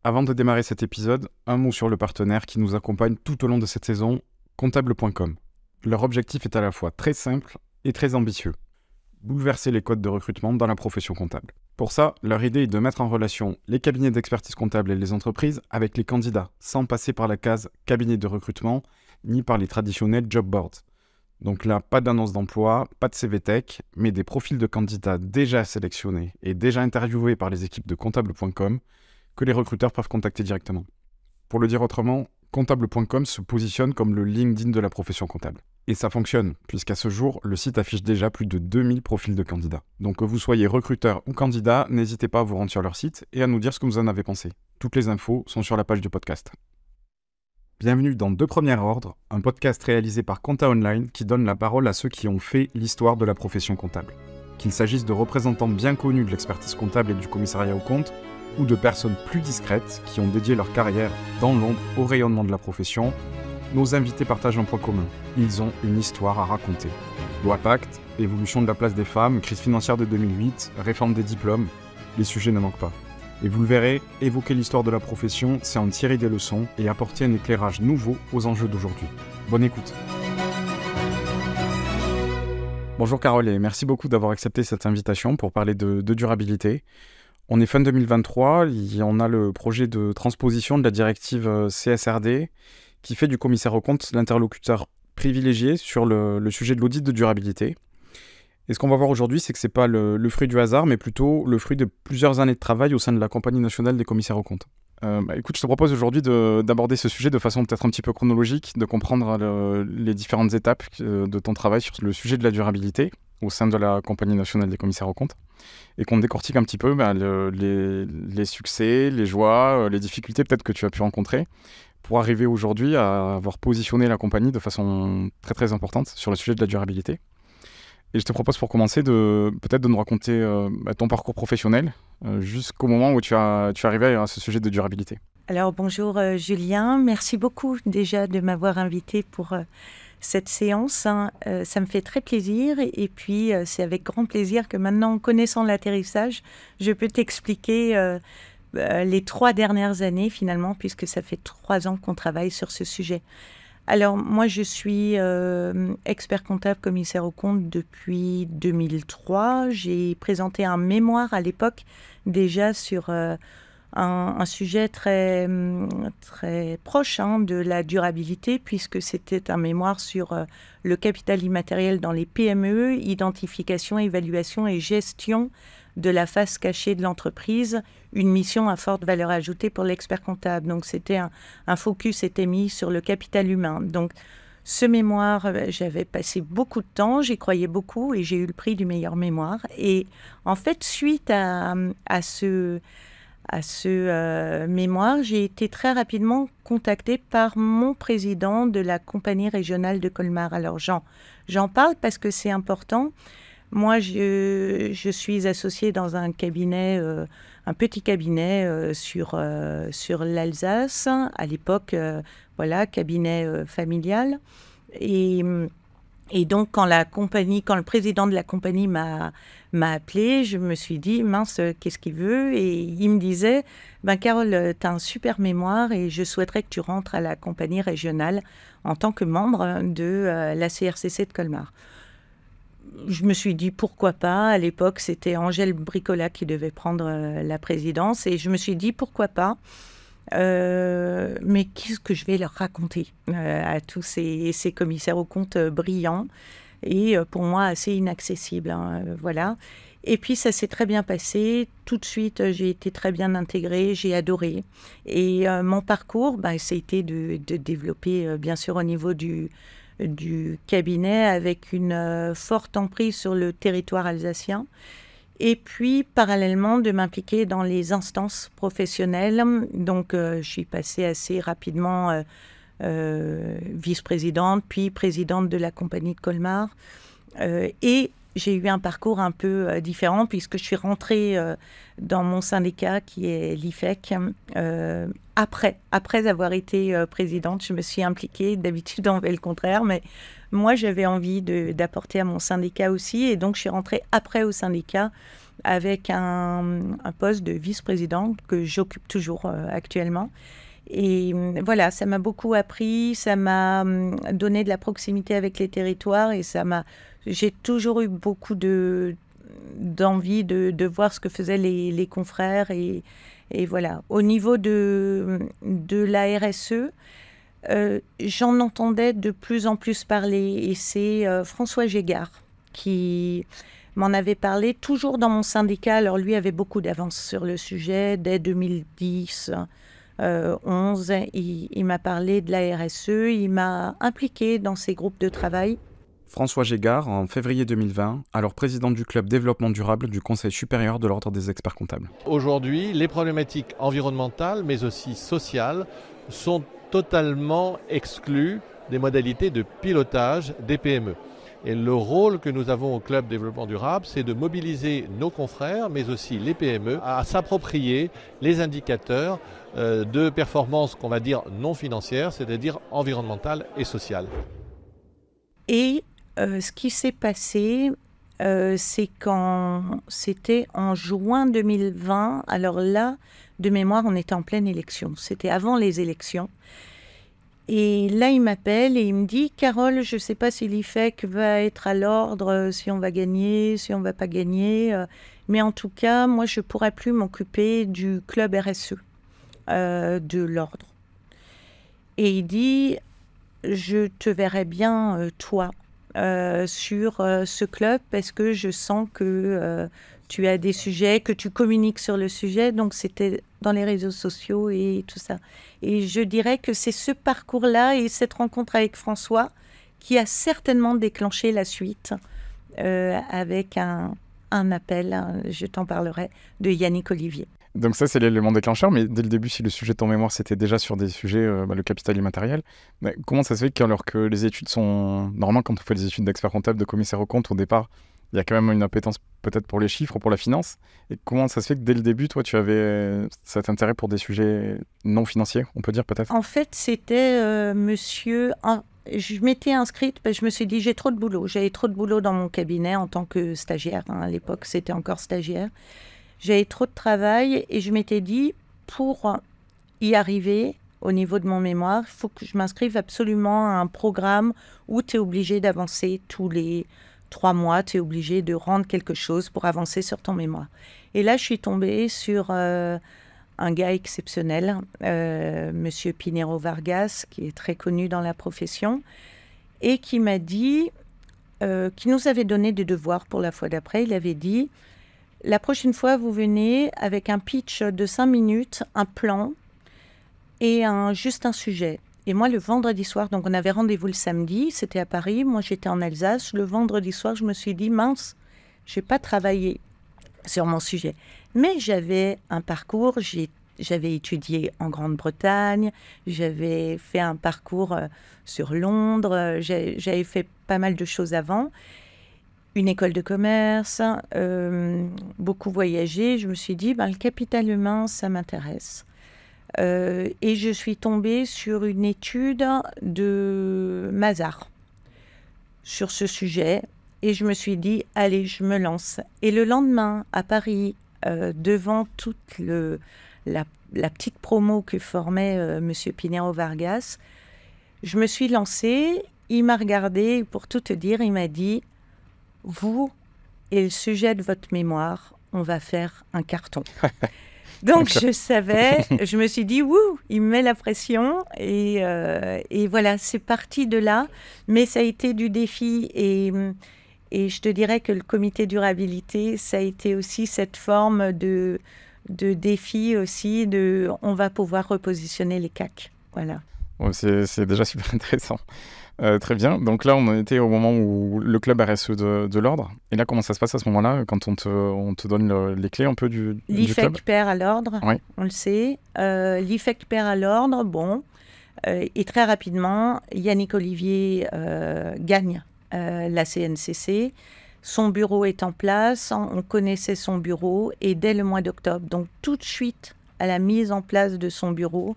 Avant de démarrer cet épisode, un mot sur le partenaire qui nous accompagne tout au long de cette saison, Comptable.com. Leur objectif est à la fois très simple et très ambitieux. Bouleverser les codes de recrutement dans la profession comptable. Pour ça, leur idée est de mettre en relation les cabinets d'expertise comptable et les entreprises avec les candidats, sans passer par la case cabinet de recrutement, ni par les traditionnels job boards. Donc là, pas d'annonce d'emploi, pas de CV Tech, mais des profils de candidats déjà sélectionnés et déjà interviewés par les équipes de Comptable.com que les recruteurs peuvent contacter directement. Pour le dire autrement, Comptable.com se positionne comme le LinkedIn de la profession comptable. Et ça fonctionne, puisqu'à ce jour, le site affiche déjà plus de 2000 profils de candidats. Donc que vous soyez recruteur ou candidat, n'hésitez pas à vous rendre sur leur site et à nous dire ce que vous en avez pensé. Toutes les infos sont sur la page du podcast. Bienvenue dans Deux Premiers Ordres, un podcast réalisé par Compta Online qui donne la parole à ceux qui ont fait l'histoire de la profession comptable. Qu'il s'agisse de représentants bien connus de l'expertise comptable et du commissariat aux comptes, ou de personnes plus discrètes qui ont dédié leur carrière dans l'ombre au rayonnement de la profession, nos invités partagent un point commun. Ils ont une histoire à raconter. Loi Pacte, évolution de la place des femmes, crise financière de 2008, réforme des diplômes, les sujets ne manquent pas. Et vous le verrez, évoquer l'histoire de la profession, c'est en tirer des leçons et apporter un éclairage nouveau aux enjeux d'aujourd'hui. Bonne écoute. Bonjour Carole et merci beaucoup d'avoir accepté cette invitation pour parler de durabilité. On est fin 2023, on a le projet de transposition de la directive CSRD qui fait du commissaire aux comptes l'interlocuteur privilégié sur le sujet de l'audit de durabilité. Et ce qu'on va voir aujourd'hui, c'est que ce n'est pas le fruit du hasard, mais plutôt le fruit de plusieurs années de travail au sein de la Compagnie nationale des commissaires aux comptes. Écoute, je te propose aujourd'hui d'aborder ce sujet de façon peut-être un petit peu chronologique, de comprendre les différentes étapes de ton travail sur le sujet de la durabilité au sein de la Compagnie nationale des commissaires aux comptes, et qu'on décortique un petit peu les succès, les joies, les difficultés peut-être que tu as pu rencontrer, pour arriver aujourd'hui à avoir positionné la compagnie de façon très très importante sur le sujet de la durabilité. Et je te propose pour commencer peut-être de nous raconter ton parcours professionnel jusqu'au moment où tu es arrivé à ce sujet de durabilité. Alors bonjour Julien, merci beaucoup déjà de m'avoir invité pour cette séance. Ça me fait très plaisir et puis c'est avec grand plaisir que maintenant, connaissant l'atterrissage, je peux t'expliquer les 3 dernières années finalement, puisque ça fait 3 ans qu'on travaille sur ce sujet. Alors, moi, je suis expert comptable commissaire aux comptes depuis 2003. J'ai présenté un mémoire à l'époque déjà sur un sujet très, très proche de la durabilité, puisque c'était un mémoire sur le capital immatériel dans les PME, identification, évaluation et gestion de la face cachée de l'entreprise, une mission à forte valeur ajoutée pour l'expert comptable. Donc, c'était un focus était mis sur le capital humain. Donc, ce mémoire, j'avais passé beaucoup de temps, j'y croyais beaucoup et j'ai eu le prix du meilleur mémoire. Et en fait, suite à ce mémoire, j'ai été très rapidement contactée par mon président de la compagnie régionale de Colmar. Alors, j'en parle parce que c'est important. Moi, je suis associée dans un cabinet, un petit cabinet sur l'Alsace. À l'époque, cabinet familial. Et donc, quand le président de la compagnie m'a appelée, je me suis dit, mince, qu'est-ce qu'il veut? Et il me disait, Carole, tu as un super mémoire et je souhaiterais que tu rentres à la compagnie régionale en tant que membre de la CRCC de Colmar. Je me suis dit pourquoi pas. À l'époque, c'était Angèle Bricola qui devait prendre la présidence. Et je me suis dit pourquoi pas. Mais qu'est-ce que je vais leur raconter à tous ces commissaires aux comptes brillants et pour moi assez inaccessibles. Voilà. Et puis ça s'est très bien passé. Tout de suite, j'ai été très bien intégrée. J'ai adoré. Et mon parcours, ça a été de développer, bien sûr, au niveau du cabinet avec une forte emprise sur le territoire alsacien et puis parallèlement de m'impliquer dans les instances professionnelles. Donc je suis passée assez rapidement vice-présidente puis présidente de la compagnie de Colmar et j'ai eu un parcours un peu différent puisque je suis rentrée dans mon syndicat qui est l'IFEC. Après avoir été présidente, je me suis impliquée. D'habitude, on fait le contraire, mais moi, j'avais envie d'apporter à mon syndicat aussi. Et donc, je suis rentrée après au syndicat avec un poste de vice-président que j'occupe toujours actuellement. Et voilà, ça m'a beaucoup appris, ça m'a donné de la proximité avec les territoires et j'ai toujours eu beaucoup d'envie de voir ce que faisaient les confrères. Et voilà, au niveau de la RSE, j'en entendais de plus en plus parler. Et c'est François Gégard qui m'en avait parlé, toujours dans mon syndicat. Alors lui avait beaucoup d'avance sur le sujet, dès 2010. 11, il m'a parlé de la RSE, il m'a impliqué dans ces groupes de travail. François Gégard, en février 2020, alors président du club développement durable du Conseil supérieur de l'ordre des experts comptables. Aujourd'hui, les problématiques environnementales, mais aussi sociales, sont totalement exclues des modalités de pilotage des PME. Et le rôle que nous avons au Club Développement Durable, c'est de mobiliser nos confrères, mais aussi les PME, à s'approprier les indicateurs de performance qu'on va dire non financière, c'est-à-dire environnementale et sociale. Et ce qui s'est passé, c'est c'était en juin 2020. Alors là, de mémoire, on était en pleine élection. C'était avant les élections. Et là, il m'appelle et il me dit « Carole, je ne sais pas si l'IFEC va être à l'ordre, si on va gagner, si on ne va pas gagner. Mais en tout cas, moi, je ne pourrai plus m'occuper du club RSE de l'ordre. » Et il dit « Je te verrai bien, toi, sur ce club parce que je sens que tu as des sujets, que tu communiques sur le sujet. » Donc, c'était dans les réseaux sociaux et tout ça. Et je dirais que c'est ce parcours-là et cette rencontre avec François qui a certainement déclenché la suite avec un appel, je t'en parlerai, de Yannick Olivier. Donc ça, c'est l'élément déclencheur, mais dès le début, si le sujet de ton mémoire, c'était déjà sur des sujets, le capital immatériel, mais comment ça se fait qu'alors que les études sont... Normalement, quand on fait les études d'expert comptable, de commissaire aux comptes, au départ, il y a quand même une appétence peut-être pour les chiffres, pour la finance. Et comment ça se fait que dès le début, toi, tu avais cet intérêt pour des sujets non financiers, on peut dire peut-être? En fait, c'était monsieur... Je m'étais inscrite parce que je me suis dit, j'ai trop de boulot. J'avais trop de boulot dans mon cabinet en tant que stagiaire. Hein, à l'époque, c'était encore stagiaire. J'avais trop de travail et je m'étais dit, pour y arriver au niveau de mon mémoire, il faut que je m'inscrive absolument à un programme où tu es obligé d'avancer tous les 3 mois, tu es obligé de rendre quelque chose pour avancer sur ton mémoire. Et là, je suis tombée sur un gars exceptionnel, monsieur Pinheiro Vargas, qui est très connu dans la profession, et qui m'a dit, qui nous avait donné des devoirs pour la fois d'après. Il avait dit, la prochaine fois, vous venez avec un pitch de 5 minutes, un plan et juste un sujet. Et moi, le vendredi soir, donc on avait rendez-vous le samedi, c'était à Paris, moi j'étais en Alsace. Le vendredi soir, je me suis dit, mince, je n'ai pas travaillé sur mon sujet. Mais j'avais un parcours, j'avais étudié en Grande-Bretagne, j'avais fait un parcours sur Londres, j'avais fait pas mal de choses avant. Une école de commerce, beaucoup voyagé. Je me suis dit, le capital humain, ça m'intéresse. Et je suis tombée sur une étude de Mazars sur ce sujet. Et je me suis dit, allez, je me lance. Et le lendemain, à Paris, devant toute la petite promo que formait monsieur Pinheiro Vargas, je me suis lancée. Il m'a regardée, pour tout te dire, il m'a dit, vous et le sujet de votre mémoire, on va faire un carton. Donc, je savais, je me suis dit, wouh, il me met la pression. Et voilà, c'est parti de là. Mais ça a été du défi. Et je te dirais que le comité durabilité, ça a été aussi cette forme de défi aussi. On va pouvoir repositionner les CAC. Voilà. Ouais, c'est déjà super intéressant. Très bien. Donc là, on était au moment où le club RSE de l'ordre. Et là, comment ça se passe à ce moment-là, quand on te donne les clés un peu du club? L'IFEC perd à l'ordre, oui. On le sait. L'IFEC perd à l'ordre, bon. Et très rapidement, Yannick Olivier gagne la CNCC. Son bureau est en place, on connaissait son bureau. Et dès le mois d'octobre, donc tout de suite à la mise en place de son bureau,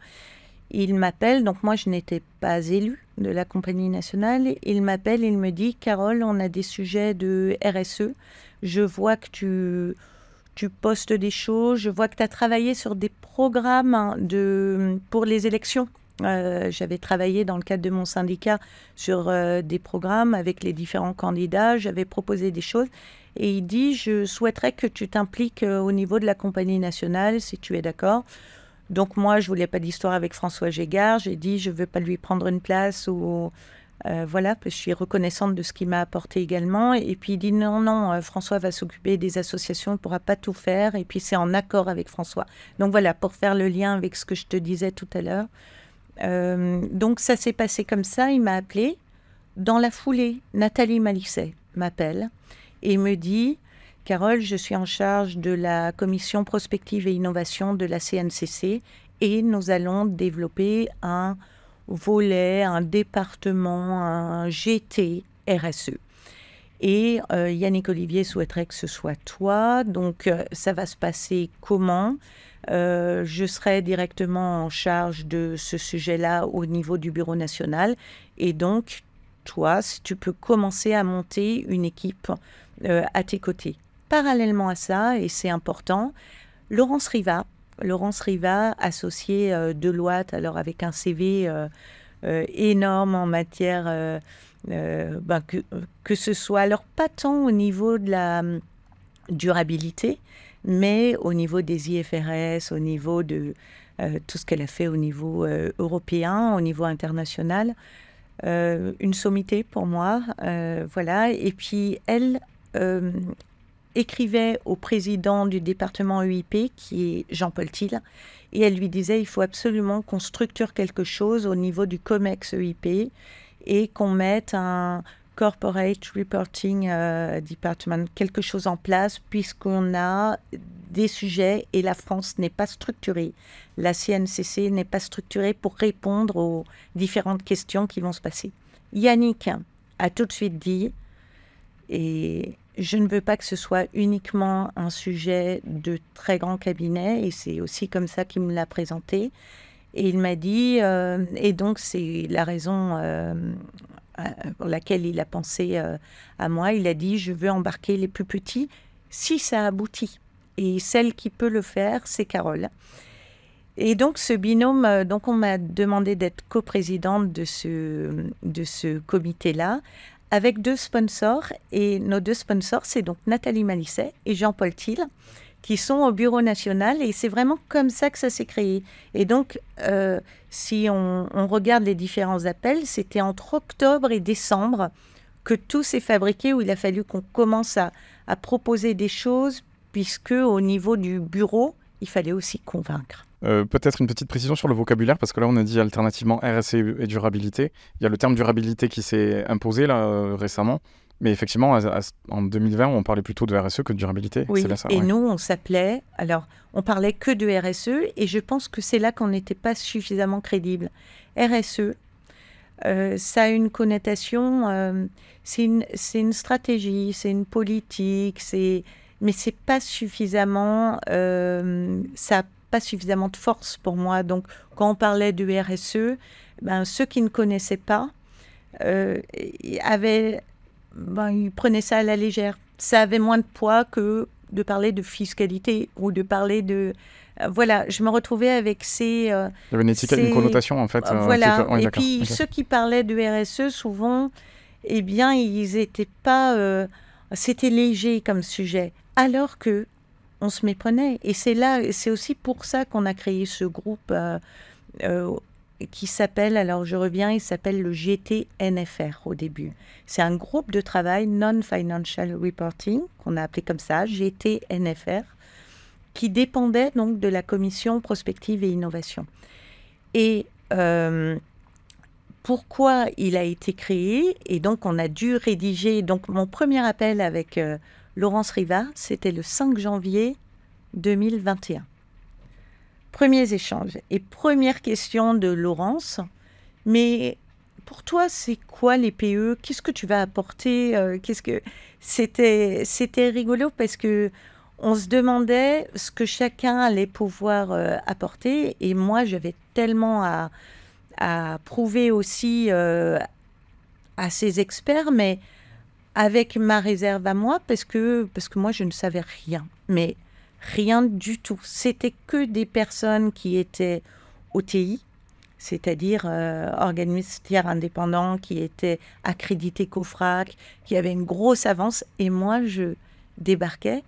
il m'appelle, donc moi je n'étais pas élue de la compagnie nationale, il m'appelle, il me dit « Carole, on a des sujets de RSE, je vois que tu postes des choses. Je vois que tu as travaillé sur des programmes pour les élections. J'avais travaillé dans le cadre de mon syndicat sur des programmes avec les différents candidats. J'avais proposé des choses. Et il dit, je souhaiterais que tu t'impliques au niveau de la compagnie nationale, si tu es d'accord. Donc moi, je ne voulais pas d'histoire avec François Gégard. J'ai dit, je ne veux pas lui prendre une place ou... voilà, je suis reconnaissante de ce qu'il m'a apporté également. Et puis il dit non, François va s'occuper des associations, il ne pourra pas tout faire. Et puis c'est en accord avec François. Donc voilà, pour faire le lien avec ce que je te disais tout à l'heure. Donc ça s'est passé comme ça, il m'a appelé. Dans la foulée, Nathalie Malisset m'appelle et me dit « Carole, je suis en charge de la commission prospective et innovation de la CNCC et nous allons développer un volet, un département, un GT RSE. Et Yannick Olivier souhaiterait que ce soit toi. Donc, ça va se passer comment ? Je serai directement en charge de ce sujet-là au niveau du Bureau national. Et donc, toi, si tu peux commencer à monter une équipe à tes côtés. Parallèlement à ça, et c'est important, Laurence Riva, associée Deloitte, alors avec un CV énorme en matière, que ce soit, alors pas tant au niveau de la durabilité, mais au niveau des IFRS, au niveau de tout ce qu'elle a fait au niveau européen, au niveau international. Une sommité pour moi, voilà. Et puis elle écrivait au président du département EIP, qui est Jean-Paul Thiel, et elle lui disait il faut absolument qu'on structure quelque chose au niveau du COMEX EIP et qu'on mette un Corporate Reporting Department, quelque chose en place, puisqu'on a des sujets et la France n'est pas structurée. La CNCC n'est pas structurée pour répondre aux différentes questions qui vont se passer. Yannick a tout de suite dit, et je ne veux pas que ce soit uniquement un sujet de très grand cabinet, et c'est aussi comme ça qu'il me l'a présenté. Et il m'a dit, et donc c'est la raison pour laquelle il a pensé à moi, il a dit, je veux embarquer les plus petits si ça aboutit. Et celle qui peut le faire, c'est Carole. Et donc ce binôme, donc on m'a demandé d'être coprésidente de ce comité-là, avec 2 sponsors. Et nos 2 sponsors, c'est donc Nathalie Malisset et Jean-Paul Thiel, qui sont au Bureau national. Et c'est vraiment comme ça que ça s'est créé. Et donc, si on regarde les différents appels, c'était entre octobre et décembre que tout s'est fabriqué, où il a fallu qu'on commence à proposer des choses, puisque au niveau du bureau, il fallait aussi convaincre. Peut-être une petite précision sur le vocabulaire, parce que là on a dit alternativement RSE et durabilité. Il y a le terme durabilité qui s'est imposé là récemment, mais effectivement en 2020 on parlait plutôt de RSE que de durabilité. Oui, c'est là, ça, et ouais. nous on parlait que de RSE, et je pense que c'est là qu'on n'était pas suffisamment crédible. RSE, ça a une connotation, c'est une stratégie, c'est une politique, mais c'est pas suffisamment, ça n'a pas suffisamment de force pour moi. Donc, quand on parlait de RSE, ceux qui ne connaissaient pas ils prenaient ça à la légère. Ça avait moins de poids que de parler de fiscalité ou de parler de... voilà, je me retrouvais avec ces... il y avait une étiquette, une connotation en fait. Voilà, oui, et puis ceux qui parlaient de RSE, souvent, eh bien, ils n'étaient pas... c'était léger comme sujet, alors que on se méprenait. Et c'est aussi pour ça qu'on a créé ce groupe qui s'appelle, alors je reviens, il s'appelle le GTNFR au début. C'est un groupe de travail Non-Financial Reporting, qu'on a appelé comme ça, GTNFR, qui dépendait donc de la commission prospective et innovation. Et pourquoi il a été créé? Et donc on a dû rédiger, donc mon premier appel avec Laurence Riva, c'était le 5 janvier 2021. Premiers échanges et première question de Laurence, mais pour toi, c'est quoi les PE? Qu'est-ce que tu vas apporter? C'était rigolo parce que on se demandait ce que chacun allait pouvoir apporter, et moi, j'avais tellement à prouver aussi à ces experts, mais avec ma réserve à moi, parce que moi, je ne savais rien. Mais Rien du tout. C'était que des personnes qui étaient OTI, c'est-à-dire organismes tiers indépendants, qui étaient accrédités COFRAC, qui avaient une grosse avance. Et moi, je débarquais.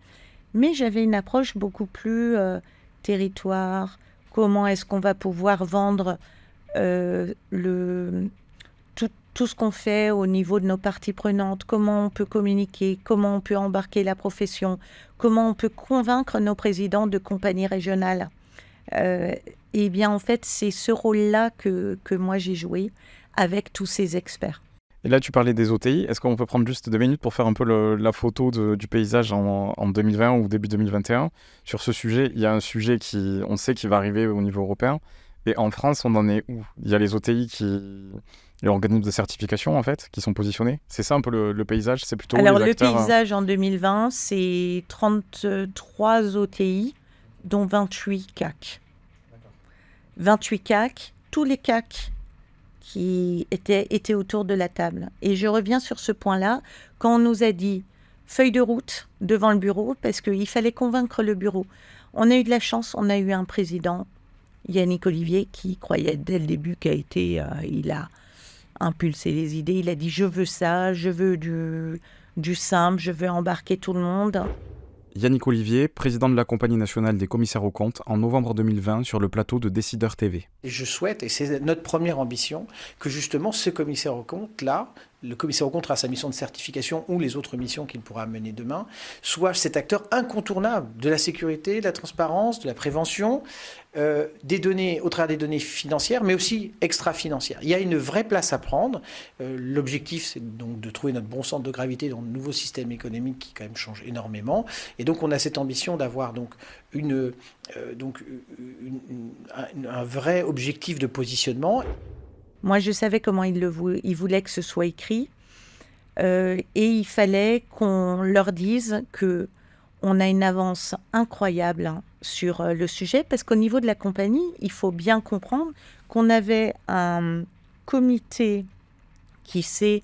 Mais j'avais une approche beaucoup plus territoire. Comment est-ce qu'on va pouvoir vendre tout ce qu'on fait au niveau de nos parties prenantes, comment on peut communiquer, comment on peut embarquer la profession, comment on peut convaincre nos présidents de compagnies régionales. Eh bien, en fait, c'est ce rôle-là que moi j'ai joué avec tous ces experts. Et là, tu parlais des OTI. Est-ce qu'on peut prendre juste 2 minutes pour faire un peu la photo du paysage en 2020 ou début 2021 ? Sur ce sujet, il y a un sujet on sait qui va arriver au niveau européen. Et en France, on en est où ? Il y a les OTI les organismes de certification, en fait, qui sont positionnés. C'est ça un peu le paysage ? C'est plutôt Alors, les le acteurs, paysage en 2020, c'est 33 OTI, dont 28 CAC. 28 CAC, tous les CAC qui étaient autour de la table. Et je reviens sur ce point-là, quand on nous a dit feuille de route devant le bureau, parce qu'il fallait convaincre le bureau. On a eu de la chance, on a eu un président, Yannick Olivier, qui croyait dès le début il a impulsé les idées, il a dit je veux ça, je veux du simple, je veux embarquer tout le monde. Yannick Olivier, président de la Compagnie nationale des commissaires aux comptes, en novembre 2020 sur le plateau de Décideur TV. Et je souhaite, et c'est notre première ambition, que justement ce commissaire aux comptes-là, le commissaire aux comptes à sa mission de certification ou les autres missions qu'il pourra mener demain, soit cet acteur incontournable de la sécurité, de la transparence, de la prévention, des données, au travers des données financières, mais aussi extra-financières. Il y a une vraie place à prendre. L'objectif, c'est donc de trouver notre bon centre de gravité dans le nouveau système économique qui quand même change énormément. Et donc on a cette ambition d'avoir donc un vrai objectif de positionnement. Moi, je savais comment il voulait que ce soit écrit. Et il fallait qu'on leur dise qu'on a une avance incroyable sur le sujet, parce qu'au niveau de la compagnie, il faut bien comprendre qu'on avait un comité qui s'est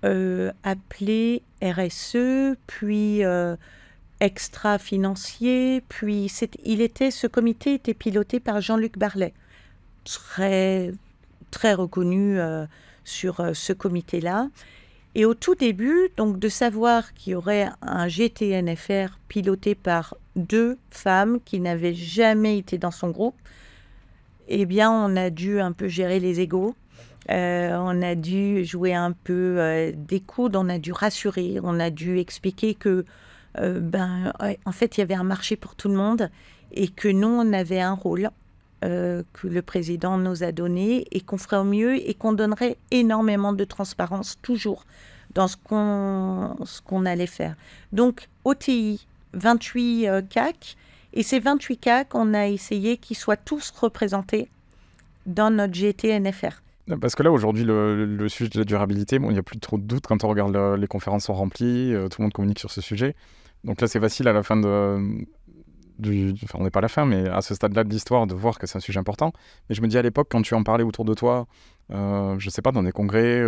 appelé RSE, puis extra-financier, puis ce comité était piloté par Jean-Luc Barlet, très reconnu sur ce comité-là. Et au tout début, donc de savoir qu'il y aurait un GTNFR piloté par 2 femmes qui n'avaient jamais été dans son groupe, eh bien, on a dû un peu gérer les égos. On a dû jouer un peu des coudes, on a dû rassurer, on a dû expliquer que, en fait, il y avait un marché pour tout le monde et que nous, on avait un rôle que le président nous a donné et qu'on ferait au mieux et qu'on donnerait énormément de transparence toujours dans ce qu'on allait faire. Donc, OTI, 28 CAC, et ces 28 CAC, on a essayé qu'ils soient tous représentés dans notre GTNFR. Parce que là, aujourd'hui, le sujet de la durabilité, il n'y a plus trop de doute quand on regarde les conférences sont remplies, tout le monde communique sur ce sujet. Donc là, c'est facile à la fin on n'est pas à la fin, mais à ce stade-là de l'histoire, de voir que c'est un sujet important. Mais je me dis à l'époque, quand tu en parlais autour de toi, je ne sais pas, dans des congrès,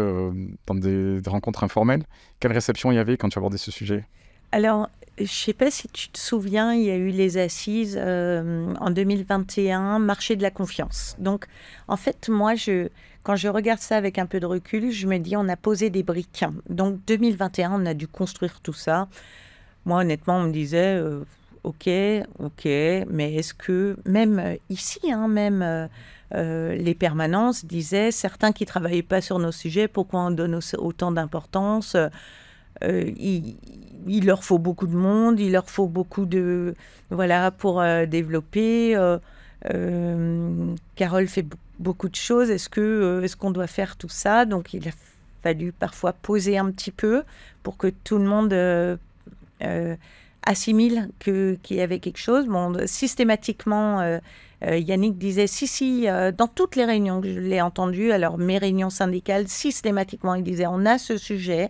dans des rencontres informelles, quelle réception il y avait quand tu abordais ce sujet ? Alors, je ne sais pas si tu te souviens, il y a eu les assises en 2021, marché de la confiance. Donc, en fait, moi, quand je regarde ça avec un peu de recul, je me dis, on a posé des briques. Donc, 2021, on a dû construire tout ça. Moi, honnêtement, on me disait... Ok, mais est-ce que, même ici, les permanences disaient, certains qui ne travaillaient pas sur nos sujets, pourquoi on donne autant d'importance ? Il leur faut beaucoup de monde, il leur faut beaucoup de... Voilà, pour développer. Carole fait beaucoup de choses, est-ce qu'on doit faire tout ça ? Donc, il a fallu parfois poser un petit peu pour que tout le monde... assimile qu'il y avait quelque chose. Bon, systématiquement, Yannick disait, dans toutes les réunions que je l'ai entendu, alors mes réunions syndicales, systématiquement, il disait, on a ce sujet.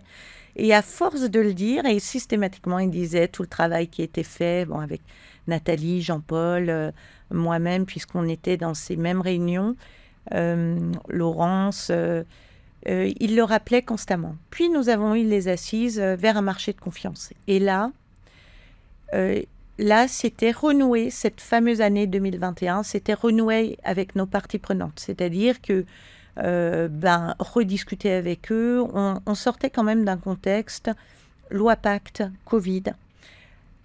Et à force de le dire, et systématiquement, il disait tout le travail qui était fait, avec Nathalie, Jean-Paul, moi-même, puisqu'on était dans ces mêmes réunions, Laurence... il le rappelait constamment. Puis nous avons eu les assises vers un marché de confiance. Et là, là, c'était renouer, cette fameuse année 2021, c'était renouer avec nos parties prenantes. C'est-à-dire que rediscuter avec eux. On sortait quand même d'un contexte, loi Pacte, Covid,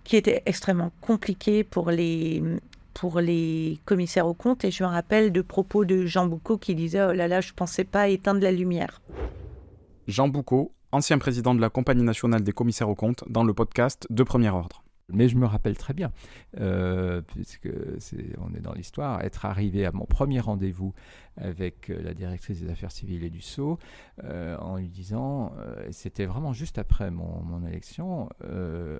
qui était extrêmement compliqué pour les commissaires aux comptes. Et je me rappelle de propos de Jean Boucaud qui disait « Oh là là, je ne pensais pas éteindre la lumière ». Jean Boucaud, ancien président de la Compagnie nationale des commissaires aux comptes, dans le podcast De Premier Ordre. Mais je me rappelle très bien, puisque on est dans l'histoire, être arrivé à mon premier rendez-vous avec la directrice des affaires civiles et du Sceau, en lui disant, c'était vraiment juste après mon élection,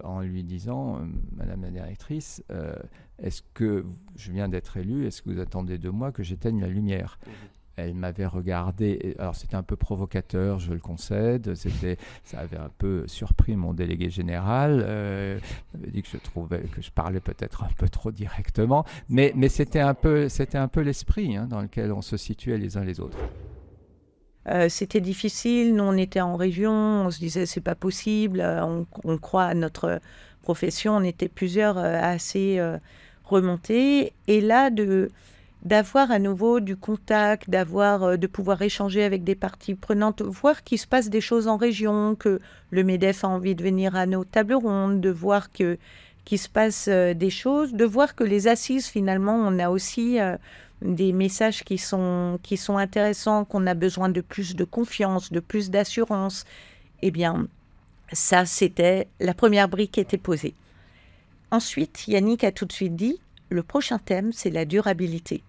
en lui disant, Madame la directrice, est-ce que je viens d'être élu, est-ce que vous attendez de moi que j'éteigne la lumière ? Elle m'avait regardé, alors c'était un peu provocateur, je le concède, ça avait un peu surpris mon délégué général, il m'avait dit que je trouvais que je parlais peut-être un peu trop directement, mais c'était un peu l'esprit dans lequel on se situait les uns les autres. C'était difficile, nous on était en région, on se disait c'est pas possible, on croit à notre profession, on était plusieurs assez remontés, et là d'avoir à nouveau du contact, de pouvoir échanger avec des parties prenantes, voir qu'il se passe des choses en région, que le MEDEF a envie de venir à nos tables rondes, de voir qu'il se passe des choses, de voir que les assises, finalement, on a aussi des messages qui sont intéressants, qu'on a besoin de plus de confiance, de plus d'assurance. Eh bien, ça, c'était la première brique qui était posée. Ensuite, Yannick a tout de suite dit, le prochain thème, c'est la durabilité.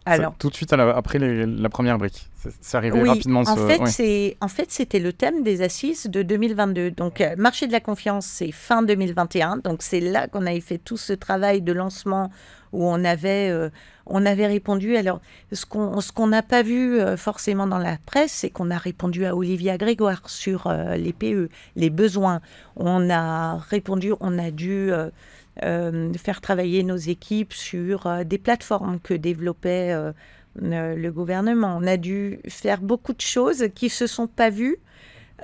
Alors, tout de suite après la première brique. C'est arrivé rapidement. En fait, c'était le thème des assises de 2022. Donc, marché de la confiance, c'est fin 2021. Donc, c'est là qu'on avait fait tout ce travail de lancement où on avait répondu. Alors, ce qu'on n'a pas vu forcément dans la presse, c'est qu'on a répondu à Olivia Grégoire sur les PE, les besoins. On a répondu, on a dû... faire travailler nos équipes sur des plateformes que développait le gouvernement. On a dû faire beaucoup de choses qui ne se sont pas vues,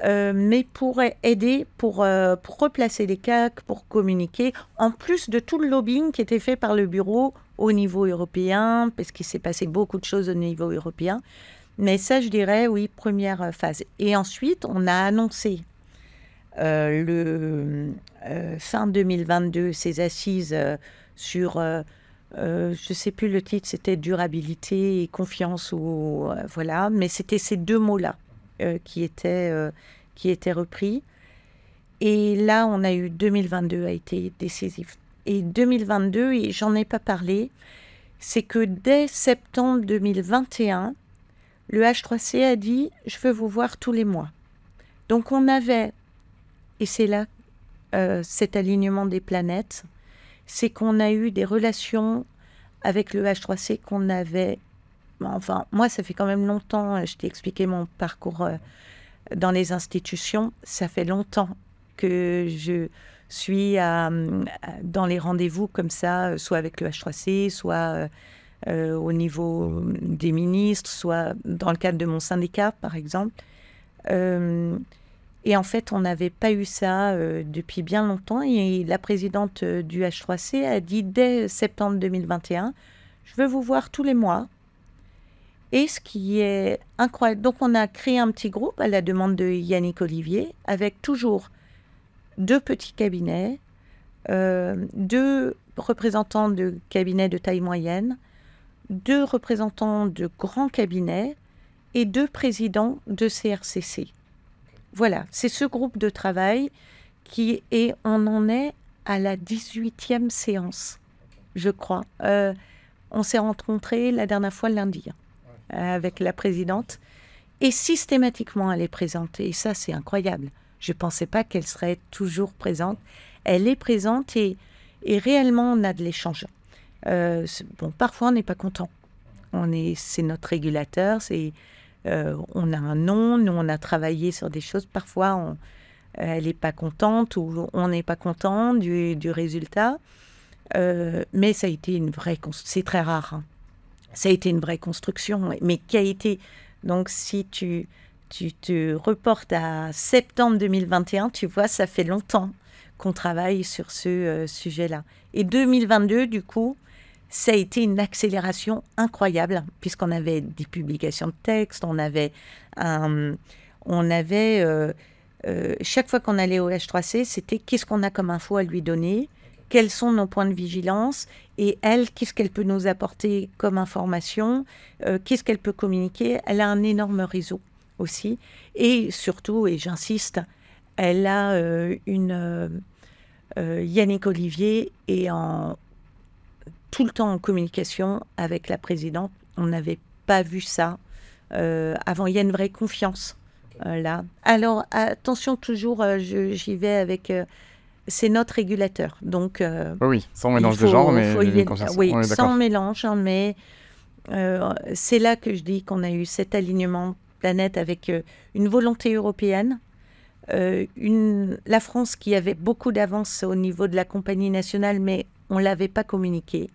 mais pour aider, pour replacer les CAC, pour communiquer, en plus de tout le lobbying qui était fait par le bureau au niveau européen, parce qu'il s'est passé beaucoup de choses au niveau européen. Mais ça, je dirais, oui, première phase. Et ensuite, on a annoncé fin 2022, ces assises sur, je ne sais plus le titre, c'était durabilité et confiance, voilà, mais c'était ces deux mots-là qui étaient repris. Et là, on a eu 2022 a été décisif. Et 2022, et j'en ai pas parlé, c'est que dès septembre 2021, le H3C a dit « je veux vous voir tous les mois ». Donc on avait... Et c'est là, cet alignement des planètes, c'est qu'on a eu des relations avec le H3C qu'on avait... Enfin, moi, ça fait quand même longtemps, je t'ai expliqué mon parcours dans les institutions, ça fait longtemps que je suis dans les rendez-vous comme ça, soit avec le H3C, soit au niveau des ministres, soit dans le cadre de mon syndicat, par exemple. Et en fait, on n'avait pas eu ça depuis bien longtemps. Et la présidente du H3C a dit dès septembre 2021, je veux vous voir tous les mois. Et ce qui est incroyable, donc on a créé un petit groupe à la demande de Yannick Olivier, avec toujours 2 petits cabinets, 2 représentants de cabinets de taille moyenne, 2 représentants de grands cabinets et 2 présidents de CRCC. Voilà, c'est ce groupe de travail on en est à la 18e séance, je crois. On s'est rencontrés la dernière fois lundi avec la présidente et systématiquement elle est présente. Et ça, c'est incroyable. Je ne pensais pas qu'elle serait toujours présente. Elle est présente et réellement, on a de l'échange. Bon, parfois, on n'est pas content. C'est notre régulateur, on a un nom, nous on a travaillé sur des choses, parfois elle n'est pas contente ou on n'est pas content du résultat, mais ça a été une vraie construction, c'est très rare, hein. Ça a été une vraie construction, mais qui a été, donc si tu te reportes à septembre 2021, tu vois, ça fait longtemps qu'on travaille sur ce sujet-là. Et 2022, du coup, ça a été une accélération incroyable, puisqu'on avait des publications de textes, on avait chaque fois qu'on allait au H3C, c'était qu'est-ce qu'on a comme info à lui donner, quels sont nos points de vigilance, et elle, qu'est-ce qu'elle peut nous apporter comme information, qu'est-ce qu'elle peut communiquer. Elle a un énorme réseau aussi, et surtout, et j'insiste, elle a Yannick Olivier est tout le temps en communication avec la présidente. On n'avait pas vu ça avant. Il y a une vraie confiance là. Alors, attention, toujours, j'y vais avec... c'est notre régulateur. Donc, oui, sans mélange de genre, mais oui, sans mélange, hein, mais c'est là que je dis qu'on a eu cet alignement planète avec une volonté européenne, la France qui avait beaucoup d'avance au niveau de la compagnie nationale, mais on ne l'avait pas communiqué,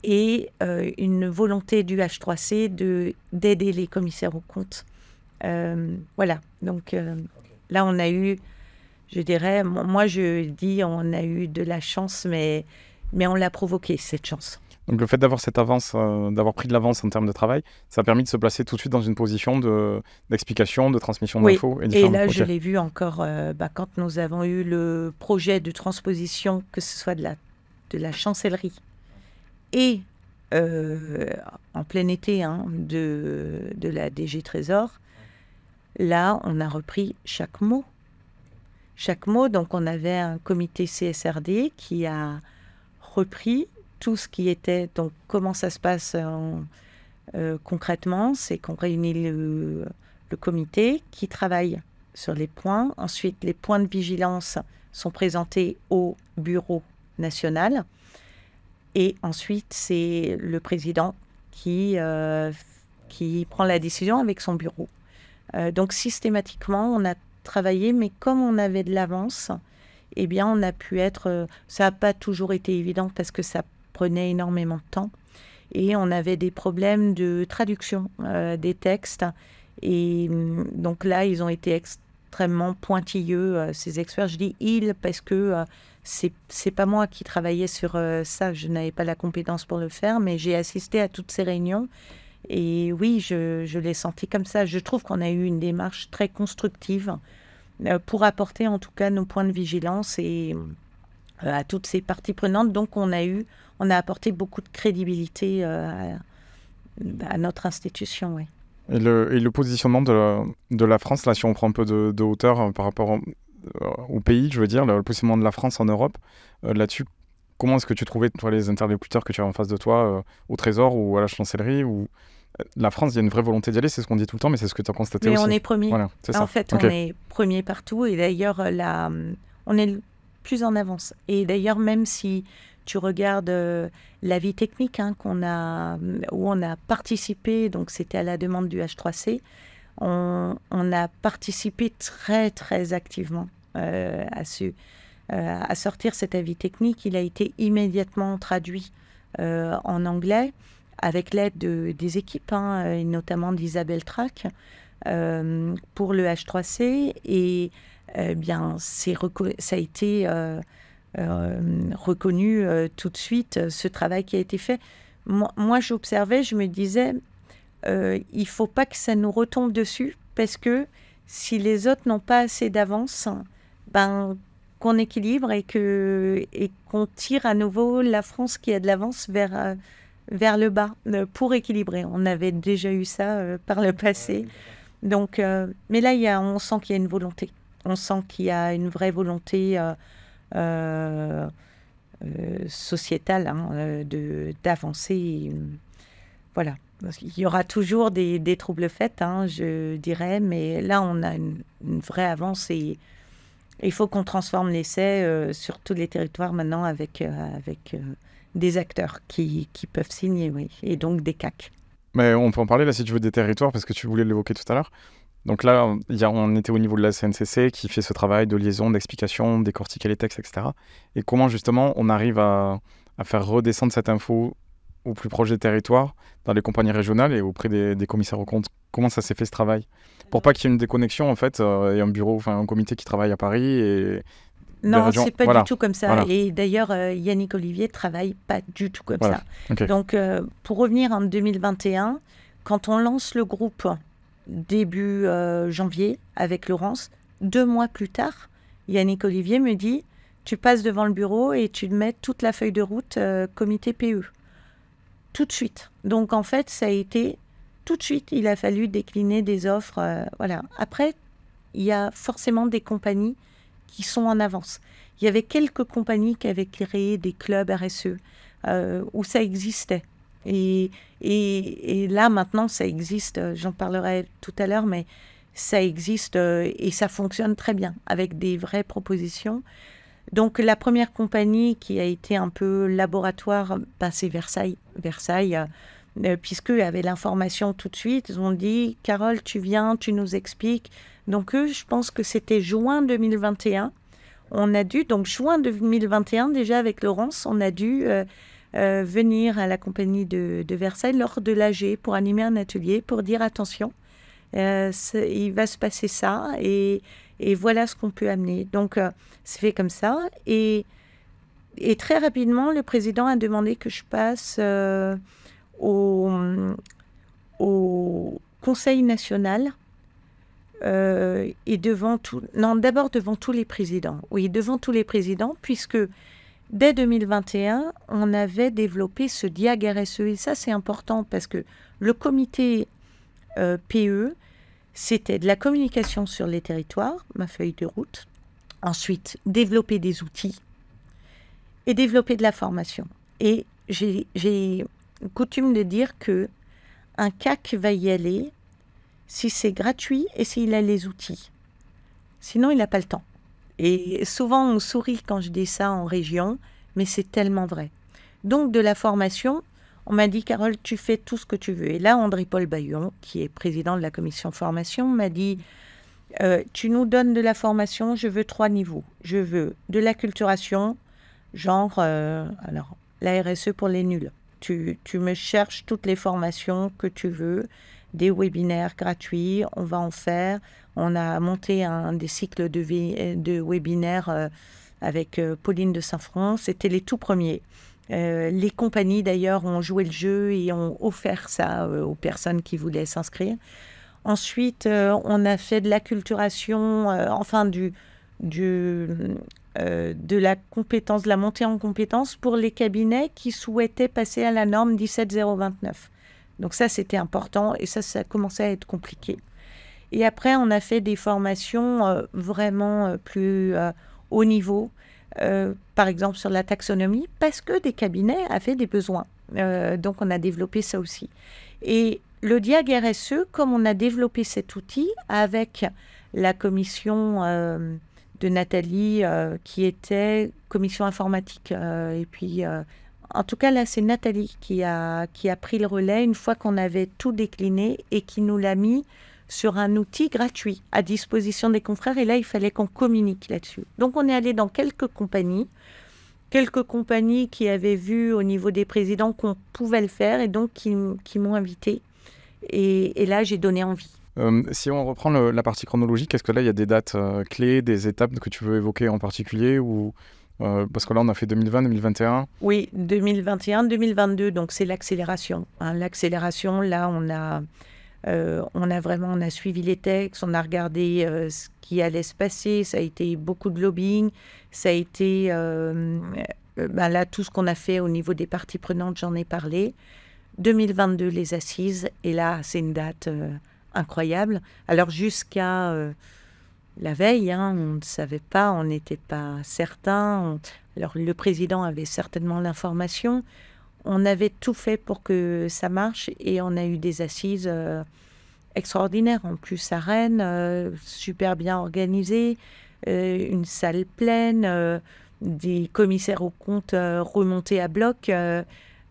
et une volonté du H3C d'aider les commissaires aux comptes. Voilà, donc là on a eu, je dirais, moi je dis on a eu de la chance, mais on l'a provoqué, cette chance. Donc le fait d'avoir cette avance, d'avoir pris de l'avance en termes de travail, ça a permis de se placer tout de suite dans une position d'explication, de transmission d'infos. Et là je l'ai vu encore quand nous avons eu le projet de transposition, que ce soit de la chancellerie et en plein été de la DG Trésor. Là, on a repris chaque mot. Chaque mot, donc on avait un comité CSRD qui a repris tout ce qui était... Donc, comment ça se passe concrètement? C'est qu'on réunit le comité qui travaille sur les points. Ensuite, les points de vigilance sont présentés au bureau national. Et ensuite, c'est le président qui prend la décision avec son bureau. Donc systématiquement, on a travaillé, mais comme on avait de l'avance, eh bien, on a pu être... ça n'a pas toujours été évident parce que ça prenait énormément de temps. Et on avait des problèmes de traduction des textes. Et donc là, ils ont été extrêmement pointilleux, ces experts. Je dis « ils » parce que c'est pas moi qui travaillais sur ça. Je n'avais pas la compétence pour le faire, mais j'ai assisté à toutes ces réunions. Et oui, je l'ai senti comme ça. Je trouve qu'on a eu une démarche très constructive pour apporter en tout cas nos points de vigilance et à toutes ces parties prenantes. Donc on a apporté beaucoup de crédibilité à notre institution. Oui. Et le positionnement de la France, là, si on prend un peu de hauteur par rapport au pays, je veux dire, le positionnement de la France en Europe, là-dessus, comment est-ce que tu trouvais, toi, les interlocuteurs que tu avais en face de toi, au Trésor ou à la chancellerie ou... La France, il y a une vraie volonté d'y aller, c'est ce qu'on dit tout le temps, mais c'est ce que tu as constaté aussi. Mais on est premier. Voilà, c'est ça. En fait, on est premier partout. Et d'ailleurs, on est le plus en avance. Et d'ailleurs, même si tu regardes la vie technique où on a participé, donc c'était à la demande du H3C, on a participé très, très activement à sortir cet avis technique. Il a été immédiatement traduit en anglais, avec l'aide des équipes, et notamment d'Isabelle Trac, pour le H3C. Et bien, ça a été reconnu tout de suite, ce travail qui a été fait. Moi j'observais, je me disais, il ne faut pas que ça nous retombe dessus, parce que si les autres n'ont pas assez d'avance, qu'on équilibre et qu'on tire à nouveau la France qui a de l'avance vers le bas pour équilibrer. On avait déjà eu ça par le passé. Donc, mais là, on sent qu'il y a une volonté. On sent qu'il y a une vraie volonté sociétale d'avancer. Voilà. Il y aura toujours des troubles faits, je dirais, mais là, on a une vraie avance et il faut qu'on transforme l'essai sur tous les territoires maintenant avec des acteurs qui peuvent signer, oui, et donc des CAC. Mais on peut en parler là si tu veux des territoires, parce que tu voulais l'évoquer tout à l'heure. Donc là, on était au niveau de la CNCC qui fait ce travail de liaison, d'explication, décortiquer les textes, etc. Et comment justement on arrive à faire redescendre cette info au plus proche des territoires, dans les compagnies régionales et auprès des commissaires aux comptes. Comment ça s'est fait ce travail? Pour pas qu'il y ait une déconnexion en fait, et un bureau, enfin un comité qui travaille à Paris et Non, régions. c'est pas Voilà. du tout comme ça. Voilà. Et d'ailleurs, Yannick Olivier travaille pas du tout comme Voilà. ça. Ok. Donc, pour revenir en 2021, quand on lance le groupe début janvier avec Laurence, 2 mois plus tard, Yannick Olivier me dit « Tu passes devant le bureau et tu mets toute la feuille de route comité PE. » Tout de suite. Donc, en fait, ça a été tout de suite. Il a fallu décliner des offres. Voilà. Après, il y a forcément des compagnies qui sont en avance. Il y avait quelques compagnies qui avaient créé des clubs RSE où ça existait. Et là, maintenant, ça existe. J'en parlerai tout à l'heure, mais ça existe et ça fonctionne très bien avec des vraies propositions. Donc, la première compagnie qui a été un peu laboratoire, c'est Versailles. Versailles, puisqu'eux avaient l'information tout de suite. Ils ont dit « Carole, tu viens, tu nous expliques ». Donc, eux, je pense que c'était juin 2021. On a dû, donc juin 2021, déjà avec Laurence, on a dû venir à la compagnie de Versailles lors de l'AG pour animer un atelier, pour dire attention, il va se passer ça et voilà ce qu'on peut amener. Donc, c'est fait comme ça. Et très rapidement, le président a demandé que je passe au Conseil national et d'abord devant tous les présidents. Oui, devant tous les présidents, puisque dès 2021, on avait développé ce DIAG RSE. Et ça, c'est important parce que le comité PE, c'était de la communication sur les territoires, ma feuille de route. Ensuite, développer des outils et développer de la formation. Et j'ai coutume de dire que un CAC va y aller si c'est gratuit et s'il a les outils. Sinon, il n'a pas le temps. Et souvent, on sourit quand je dis ça en région, mais c'est tellement vrai. Donc, de la formation, on m'a dit, Carole, tu fais tout ce que tu veux. Et là, André-Paul Baillon, qui est président de la commission formation, m'a dit, tu nous donnes de la formation, je veux 3 niveaux. Je veux de l'acculturation, genre, alors, la RSE pour les nuls. Tu me cherches toutes les formations que tu veux, des webinaires gratuits, on va en faire. On a monté des cycles de webinaires avec Pauline de Saint-Front. C'était les tout premiers. Les compagnies, d'ailleurs, ont joué le jeu et ont offert ça aux personnes qui voulaient s'inscrire. Ensuite, on a fait de l'acculturation, de la compétence, de la montée en compétence pour les cabinets qui souhaitaient passer à la norme 17029. Donc ça, c'était important et ça commençait à être compliqué. Et après, on a fait des formations vraiment plus haut niveau, par exemple sur la taxonomie, parce que des cabinets avaient des besoins. Donc, on a développé ça aussi. Et le DIAG RSE, comme on a développé cet outil avec la commission de Nathalie, qui était commission informatique, et puis... en tout cas, là, c'est Nathalie qui a pris le relais une fois qu'on avait tout décliné et qui nous l'a mis sur un outil gratuit à disposition des confrères. Et là, il fallait qu'on communique là-dessus. Donc, on est allé dans quelques compagnies qui avaient vu au niveau des présidents qu'on pouvait le faire et donc qui m'ont invité. Et là, j'ai donné envie. Si on reprend la partie chronologique, est-ce que là, il y a des dates clés, des étapes que tu veux évoquer en particulier ou... parce que là, on a fait 2020, 2021. Oui, 2021, 2022, donc c'est l'accélération. L'accélération, là, on a suivi les textes, on a regardé ce qui allait se passer, ça a été beaucoup de lobbying, ça a été, là, tout ce qu'on a fait au niveau des parties prenantes, j'en ai parlé. 2022, les assises, et là, c'est une date incroyable. Alors, jusqu'à... la veille, on ne savait pas, on n'était pas certain. Alors, le président avait certainement l'information. On avait tout fait pour que ça marche et on a eu des assises extraordinaires. En plus, à Rennes, super bien organisées, une salle pleine, des commissaires aux comptes remontés à bloc,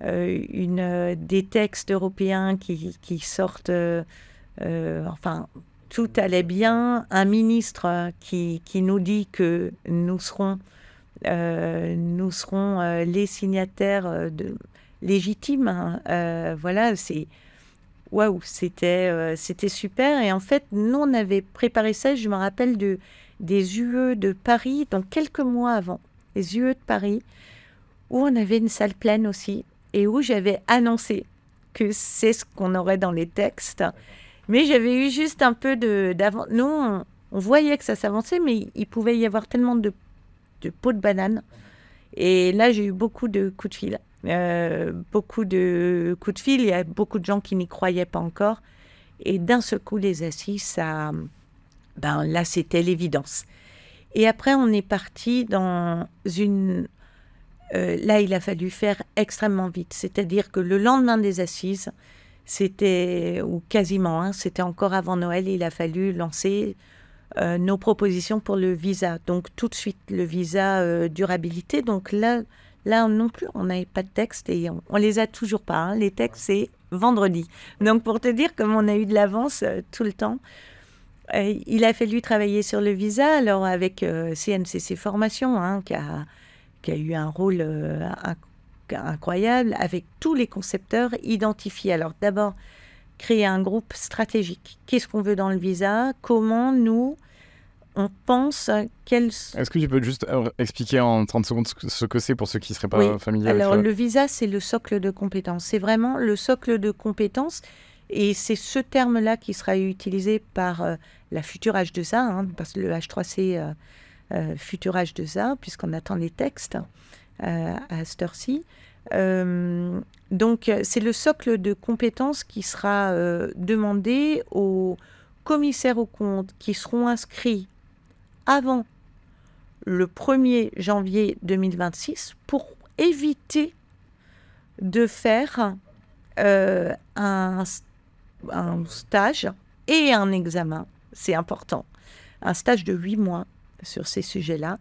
des textes européens qui sortent... tout allait bien. Un ministre qui nous dit que nous serons les signataires légitimes. Voilà, c'est waouh, c'était super. Et en fait, nous, on avait préparé ça, je me rappelle des UE de Paris, donc quelques mois avant, les UE de Paris, où on avait une salle pleine aussi, et où j'avais annoncé que c'est ce qu'on aurait dans les textes. Mais j'avais eu juste un peu d'avance. Nous, on voyait que ça s'avançait, mais il pouvait y avoir tellement de peau de banane. Et là, j'ai eu beaucoup de coups de fil. Il y a beaucoup de gens qui n'y croyaient pas encore. Et d'un seul coup, les assises, là, c'était l'évidence. Et après, on est parti dans une... là, il a fallu faire extrêmement vite. C'est-à-dire que le lendemain des assises, ou quasiment, c'était encore avant Noël, il a fallu lancer nos propositions pour le visa. Donc, tout de suite, le visa durabilité. Donc là non plus, on n'avait pas de texte et on les a toujours pas. Les textes, c'est vendredi. Donc, pour te dire comme on a eu de l'avance tout le temps, il a fallu travailler sur le visa. Alors, avec CNCC Formation, qui a eu un rôle incroyable, avec tous les concepteurs identifiés. Alors, d'abord, créer un groupe stratégique. Qu'est-ce qu'on veut dans le visa? Comment nous, on pense Est-ce que tu peux juste expliquer en 30 secondes ce que c'est pour ceux qui ne seraient pas familiers avec Alors, le visa, c'est le socle de compétences. C'est vraiment le socle de compétences. Et c'est ce terme-là qui sera utilisé par la future H2A, parce que le H3C, futur H2A, puisqu'on attend les textes à cette heure-ci. Donc, c'est le socle de compétences qui sera demandé aux commissaires aux comptes qui seront inscrits avant le 1er janvier 2026 pour éviter de faire un stage et un examen. C'est important. Un stage de 8 mois sur ces sujets-là.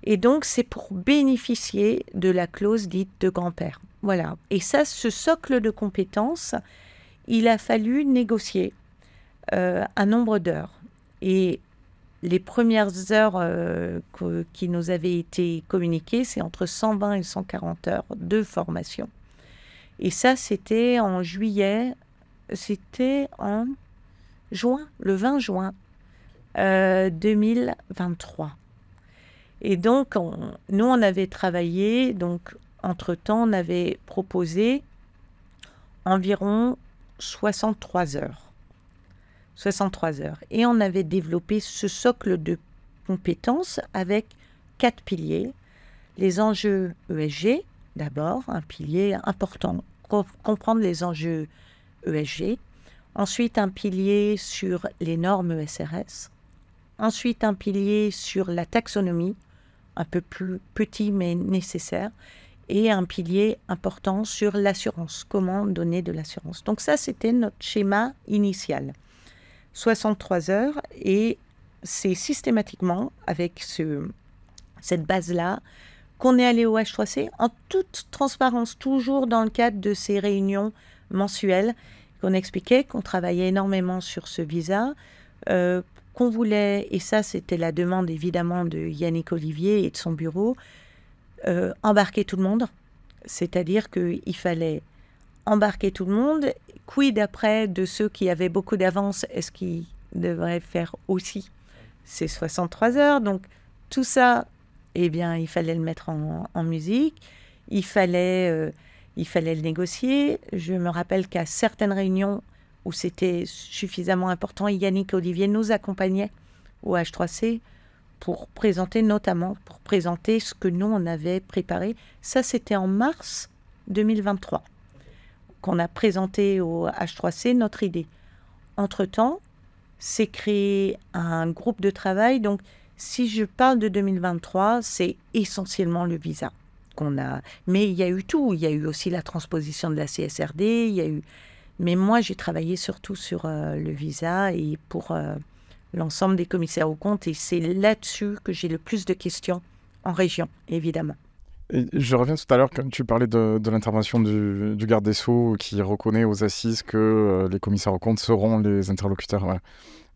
Et donc, c'est pour bénéficier de la clause dite de grand-père. Voilà. Et ça, ce socle de compétences, il a fallu négocier un nombre d'heures. Et les premières heures qui nous avaient été communiquées, c'est entre 120 et 140 heures de formation. Et ça, c'était en juillet, c'était en juin, le 20 juin 2023. Et donc, nous, on avait travaillé, donc, entre-temps, on avait proposé environ 63 heures. 63 heures. Et on avait développé ce socle de compétences avec 4 piliers. Les enjeux ESG, d'abord, un pilier important, comprendre les enjeux ESG. Ensuite, un pilier sur les normes ESRS. Ensuite, un pilier sur la taxonomie, un peu plus petit mais nécessaire. Et un pilier important sur l'assurance, comment donner de l'assurance. Donc ça, c'était notre schéma initial. 63 heures, et c'est systématiquement avec cette base-là qu'on est allé au H3C en toute transparence, toujours dans le cadre de ces réunions mensuelles, qu'on expliquait qu'on travaillait énormément sur ce visa, qu'on voulait, et ça c'était la demande évidemment de Yannick Olivier et de son bureau, embarquer tout le monde, c'est-à-dire qu'il fallait embarquer tout le monde. Quid après de ceux qui avaient beaucoup d'avance, est-ce qu'ils devraient faire aussi ces 63 heures? Donc tout ça, eh bien, il fallait le mettre en musique, il fallait le négocier. Je me rappelle qu'à certaines réunions où c'était suffisamment important, Yannick Olivier nous accompagnait au H3C pour présenter ce que nous, on avait préparé. Ça, c'était en mars 2023 qu'on a présenté au H3C notre idée. Entre-temps, c'est créé un groupe de travail. Donc, si je parle de 2023, c'est essentiellement le visa qu'on a. Mais il y a eu tout. Il y a eu aussi la transposition de la CSRD. Il y a eu... Mais moi, j'ai travaillé surtout sur le visa et pour l'ensemble des commissaires aux comptes. Et c'est là-dessus que j'ai le plus de questions en région, évidemment. Et je reviens tout à l'heure, quand tu parlais de l'intervention du garde des Sceaux qui reconnaît aux assises que les commissaires aux comptes seront les interlocuteurs. Ouais.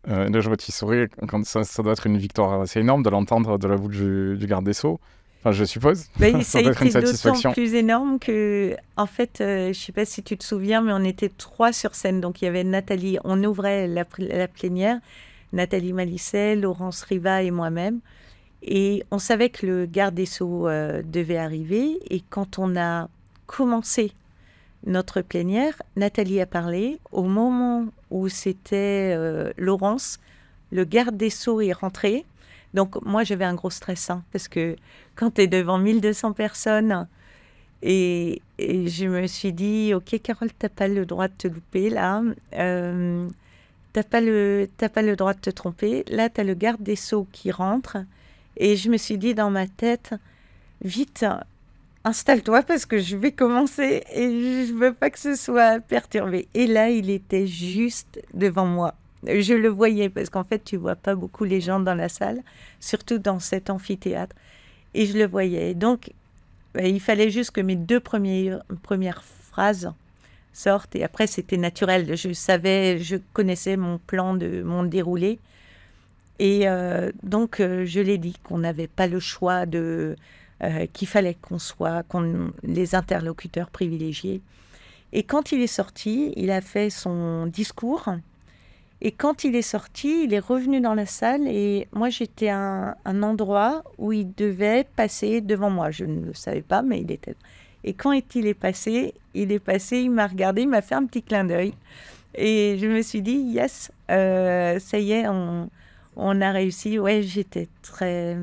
Là, je vois qu'il saurait, ça doit être une victoire assez énorme de l'entendre de la bouche du garde des Sceaux. Enfin, je suppose. Ça a été d'autant plus énorme que, en fait, je ne sais pas si tu te souviens, mais on était 3 sur scène. Donc, il y avait Nathalie, on ouvrait la plénière, Nathalie Malicet, Laurence Riva et moi-même. Et on savait que le garde des Sceaux devait arriver. Et quand on a commencé notre plénière, Nathalie a parlé. Au moment où c'était Laurence, le garde des Sceaux est rentré. Donc, moi, j'avais un gros stress, parce que quand tu es devant 1200 personnes, et je me suis dit, OK, Carole, tu n'as pas le droit de te louper, là. Tu n'as pas le droit de te tromper. Là, tu as le garde des Sceaux qui rentre. Et je me suis dit dans ma tête, vite, installe-toi parce que je vais commencer et je ne veux pas que ce soit perturbé. Et là, il était juste devant moi. Je le voyais parce qu'en fait, tu ne vois pas beaucoup les gens dans la salle, surtout dans cet amphithéâtre. Et je le voyais. Donc, il fallait juste que mes 2 premières phrases sortent. Et après, c'était naturel. Je connaissais mon plan, mon déroulé. Et donc, je l'ai dit qu'on n'avait pas le choix qu'il fallait qu'on soit les interlocuteurs privilégiés. Et quand il est sorti, il a fait son discours. Et quand il est sorti, il est revenu dans la salle et moi, j'étais à un endroit où il devait passer devant moi. Je ne le savais pas, mais il était... Et quand il est passé, il m'a regardé, il m'a fait un petit clin d'œil. Et je me suis dit, yes, ça y est, on a réussi. Ouais, j'étais très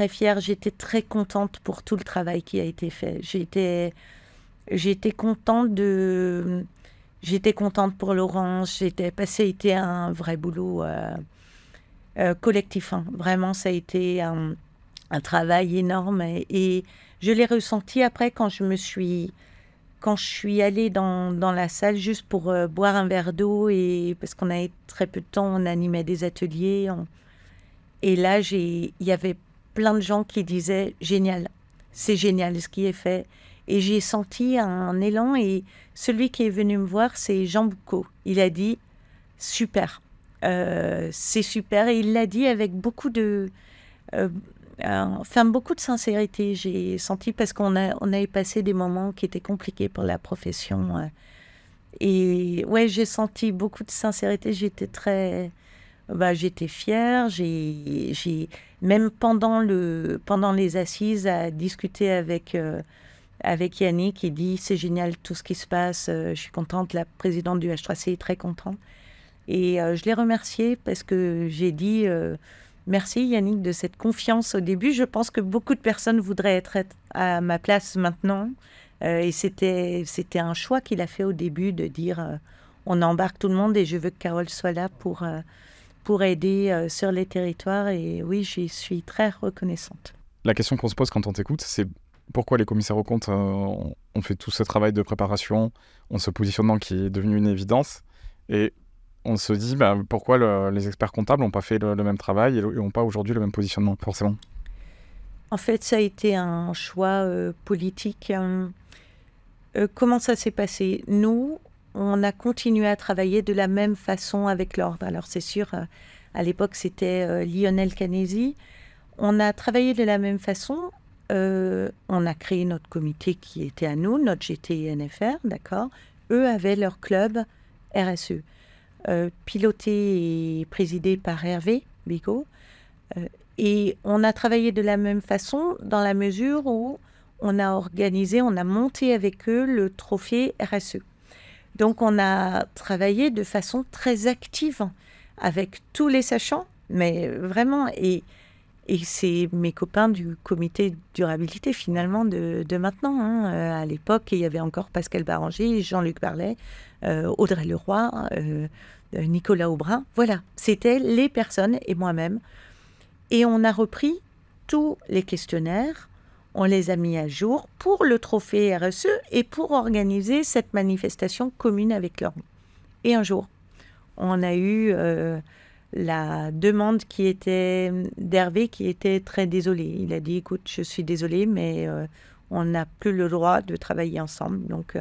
fière, j'étais très contente pour tout le travail qui a été fait. J'étais contente J'étais contente pour Laurence, ça a été un vrai boulot collectif. Vraiment, ça a été un travail énorme. Et je l'ai ressenti après quand je suis allée dans la salle juste pour boire un verre d'eau. Parce qu'on avait très peu de temps, on animait des ateliers. Et là, il y avait plein de gens qui disaient « Génial, c'est génial ce qui est fait ». Et j'ai senti un élan et celui qui est venu me voir, c'est Jean Boucaud. Il a dit « Super, c'est super ». Et il l'a dit avec beaucoup de sincérité. J'ai senti parce qu'on avait passé des moments qui étaient compliqués pour la profession. Et ouais, j'ai senti beaucoup de sincérité. J'étais j'étais fière. Même pendant les assises, à discuter avec Yannick, il dit c'est génial tout ce qui se passe, je suis contente, la présidente du H3C est très contente. Et je l'ai remercié parce que j'ai dit merci Yannick de cette confiance au début. Je pense que beaucoup de personnes voudraient être à ma place maintenant. Et c'était un choix qu'il a fait au début de dire on embarque tout le monde et je veux que Carole soit là pour aider sur les territoires. Et oui, j'y suis très reconnaissante. La question qu'on se pose quand on t'écoute, c'est pourquoi les commissaires aux comptes ont fait tout ce travail de préparation, ont ce positionnement qui est devenu une évidence, et on se dit pourquoi les experts comptables n'ont pas fait le même travail et n'ont pas aujourd'hui le même positionnement, forcément. En fait, ça a été un choix politique. Comment ça s'est passé? Nous, on a continué à travailler de la même façon avec l'ordre. Alors c'est sûr, à l'époque, c'était Lionel Canesi. On a travaillé de la même façon. On a créé notre comité qui était à nous, notre GT-NFR, d'accord. Eux avaient leur club RSE, piloté et présidé par Hervé Bigot. Et on a travaillé de la même façon dans la mesure où on a monté avec eux le trophée RSE. Donc on a travaillé de façon très active avec tous les sachants, mais vraiment... Et c'est mes copains du comité durabilité, finalement, de maintenant. À l'époque, il y avait encore Pascal Baranger, Jean-Luc Barlet, Audrey Leroy, Nicolas Aubrin. Voilà, c'était les personnes et moi-même. Et on a repris tous les questionnaires, on les a mis à jour pour le trophée RSE et pour organiser cette manifestation commune avec l'ordre. Et un jour, on a eu... la demande d'Hervé qui était très désolé. Il a dit, écoute, je suis désolé, mais on n'a plus le droit de travailler ensemble. Donc,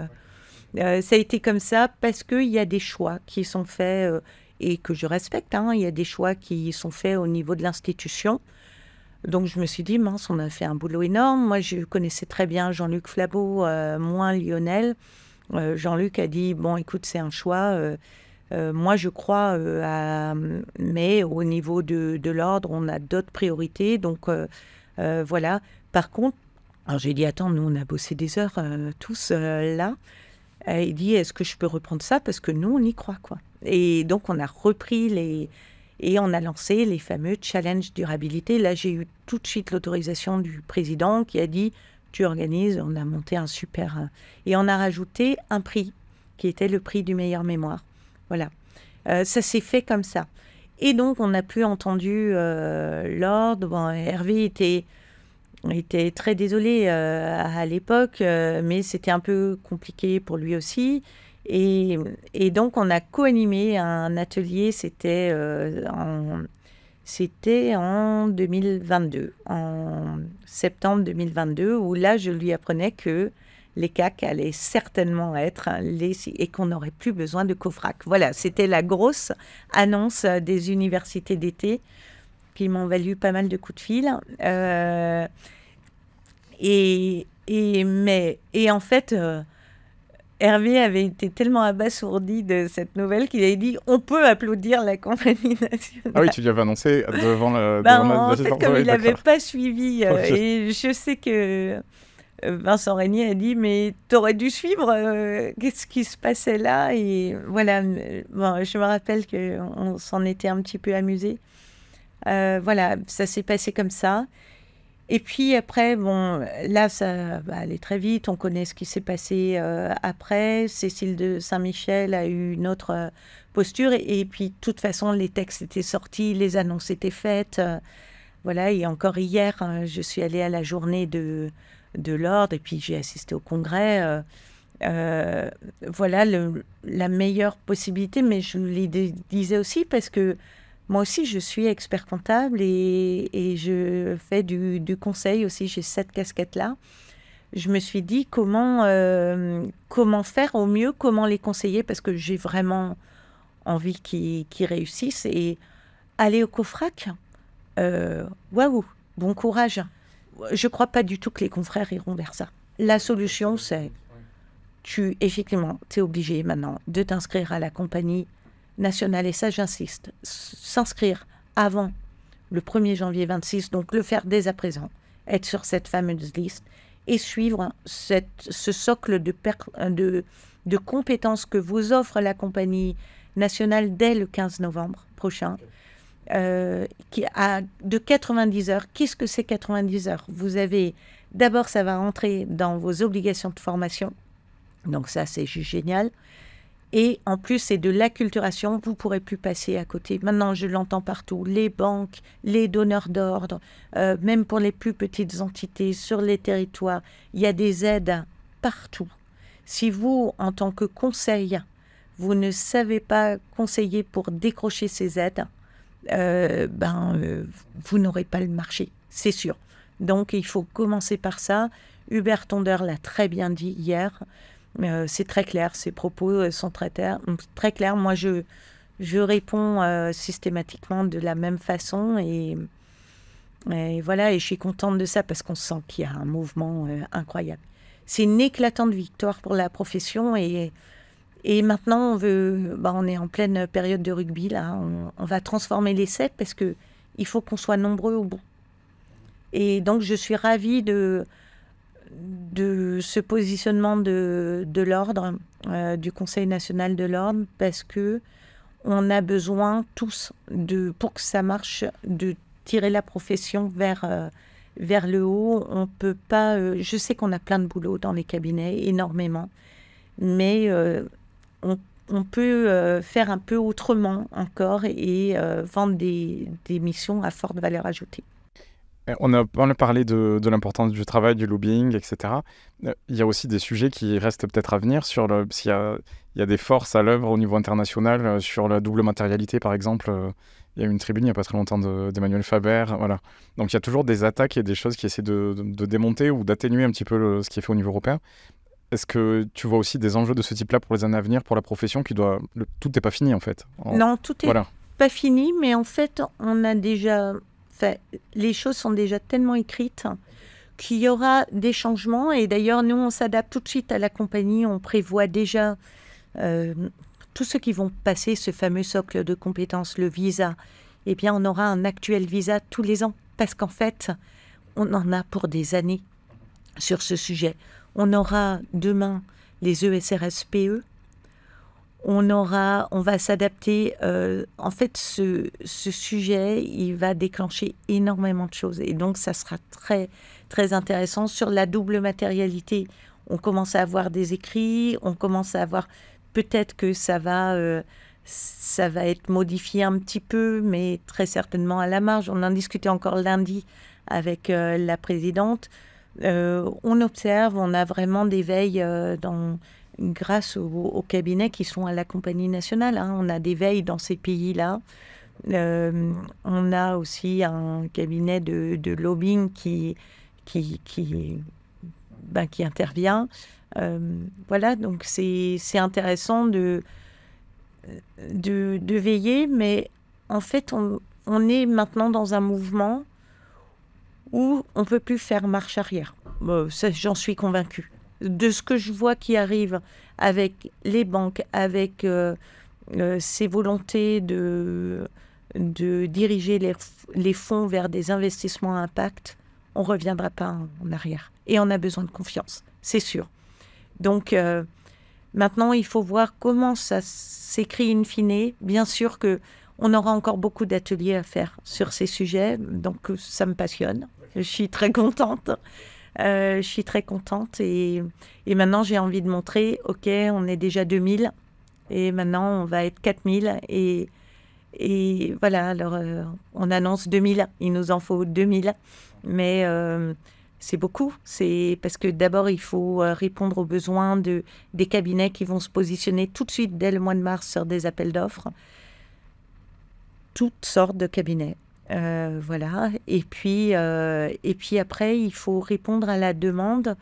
ça a été comme ça parce qu'il y a des choix qui sont faits et que je respecte. Il y a des choix qui sont faits au niveau de l'institution. Donc je me suis dit, mince, on a fait un boulot énorme. Moi, je connaissais très bien Jean-Luc Flabeau, moins Lionel. Jean-Luc a dit, bon, écoute, c'est un choix. Moi, je crois mais au niveau de l'ordre, on a d'autres priorités. Donc, voilà. Par contre, alors j'ai dit, attends, nous, on a bossé des heures tous là. Il dit, est-ce que je peux reprendre ça? Parce que nous, on y croit, quoi. Et donc, on a repris et on a lancé les fameux challenges durabilité. Là, j'ai eu tout de suite l'autorisation du président qui a dit, tu organises. On a monté un super... et on a rajouté un prix qui était le prix du meilleur mémoire. Voilà. Ça s'est fait comme ça. Et donc, on n'a plus entendu l'ordre. Bon, Hervé était très désolé à l'époque, mais c'était un peu compliqué pour lui aussi. Et donc, on a co-animé un atelier, c'était en 2022, en septembre 2022, où là, je lui apprenais que les CAC allaient certainement être et qu'on n'aurait plus besoin de COFRAC. Voilà, c'était la grosse annonce des universités d'été qui m'ont valu pas mal de coups de fil. Et en fait, Hervé avait été tellement abasourdi de cette nouvelle qu'il avait dit « On peut applaudir la compagnie nationale ». Ah oui, tu lui avais annoncé devant la... En fait, comme il n'avait pas suivi, et je sais que Vincent Régnier a dit « Mais t'aurais dû suivre, qu'est-ce qui se passait là ?» Et voilà, bon, je me rappelle qu'on s'en était un petit peu amusé. Voilà, ça s'est passé comme ça. Et puis après, bon, là, ça va aller très vite. On connaît ce qui s'est passé après. Cécile de Saint-Michel a eu une autre posture. Et puis, de toute façon, les textes étaient sortis, les annonces étaient faites. Voilà, et encore hier, je suis allée à la journée de l'ordre et puis j'ai assisté au congrès. Voilà la meilleure possibilité, mais je le disais aussi parce que moi aussi, je suis expert comptable et je fais du conseil aussi. J'ai cette casquette-là. Je me suis dit comment faire au mieux, comment les conseiller, parce que j'ai vraiment envie qu'ils réussissent. Et aller au COFRAC, waouh, bon courage. Je ne crois pas du tout que les confrères iront vers ça. La solution, c'est effectivement, tu es obligé maintenant de t'inscrire à la compagnie nationale, et ça j'insiste, s'inscrire avant le 1er janvier 26, donc le faire dès à présent, être sur cette fameuse liste et suivre ce socle de compétences que vous offre la compagnie nationale dès le 15 novembre prochain, qui a de 90 heures. Qu'est-ce que c'est 90 heures? Vous avez, d'abord ça va rentrer dans vos obligations de formation, donc ça c'est juste génial. Et en plus, c'est de l'acculturation, vous ne pourrez plus passer à côté. Maintenant, je l'entends partout, les banques, les donneurs d'ordre, même pour les plus petites entités, sur les territoires, il y a des aides partout. Si vous, en tant que conseil, vous ne savez pas conseiller pour décrocher ces aides, vous n'aurez pas le marché, c'est sûr. Donc, il faut commencer par ça. Hubert Tondeur l'a très bien dit hier. C'est très clair, ses propos sont très clairs. Moi, je réponds systématiquement de la même façon et voilà, et je suis contente de ça parce qu'on sent qu'il y a un mouvement incroyable. C'est une éclatante victoire pour la profession et maintenant on est en pleine période de rugby là, on va transformer l'essai parce que il faut qu'on soit nombreux au bout. Et donc je suis ravie de ce positionnement de l'ordre, du Conseil national de l'ordre, parce que on a besoin tous, pour que ça marche, de tirer la profession vers le haut. On peut pas... je sais qu'on a plein de boulot dans les cabinets, énormément, mais on peut faire un peu autrement encore et vendre des missions à forte valeur ajoutée. On a parlé de l'importance du travail, du lobbying, etc. Il y a aussi des sujets qui restent peut-être à venir s'il y a des forces à l'œuvre au niveau international sur la double matérialité, par exemple. Il y a eu une tribune il n'y a pas très longtemps d'Emmanuel Faber. Voilà. Donc il y a toujours des attaques et des choses qui essaient de démonter ou d'atténuer un petit peu ce qui est fait au niveau européen. Est-ce que tu vois aussi des enjeux de ce type-là pour les années à venir, pour la profession tout n'est pas fini en fait? Non, tout n'est pas fini, mais en fait, on a déjà Enfin, les choses sont déjà tellement écrites qu'il y aura des changements. Et d'ailleurs, nous, on s'adapte tout de suite à la compagnie. On prévoit déjà tous ceux qui vont passer ce fameux socle de compétences, le visa. Eh bien, on aura un actuel visa tous les ans. Parce qu'en fait, on en a pour des années sur ce sujet. On aura demain les ESRSPE. On va s'adapter. En fait, ce sujet, il va déclencher énormément de choses. Et donc, ça sera très, très intéressant. Sur la double matérialité, on commence à avoir des écrits. On commence à avoir... Peut-être que ça va être modifié un petit peu, mais très certainement à la marge. On en discutait encore lundi avec la présidente. On observe, on a vraiment des veilles grâce aux cabinets qui sont à la Compagnie nationale. On a des veilles dans ces pays-là. On a aussi un cabinet de lobbying qui intervient. Voilà, donc c'est intéressant de veiller, mais en fait, on est maintenant dans un mouvement où on ne peut plus faire marche arrière. J'en suis convaincue. De ce que je vois qui arrive avec les banques, avec ces volontés de diriger les fonds vers des investissements à impact, on ne reviendra pas en arrière. Et on a besoin de confiance, c'est sûr. Donc, maintenant, il faut voir comment ça s'écrit in fine. Bien sûr qu'on aura encore beaucoup d'ateliers à faire sur ces sujets, donc ça me passionne. Je suis très contente. Et maintenant, j'ai envie de montrer, OK, on est déjà 2000 et maintenant, on va être 4000. Et voilà, alors on annonce 2000, il nous en faut 2000. Mais... c'est beaucoup. C'est parce que d'abord, il faut répondre aux besoins des cabinets qui vont se positionner tout de suite dès le mois de mars sur des appels d'offres. Toutes sortes de cabinets. Voilà. Et puis après, il faut répondre à la demande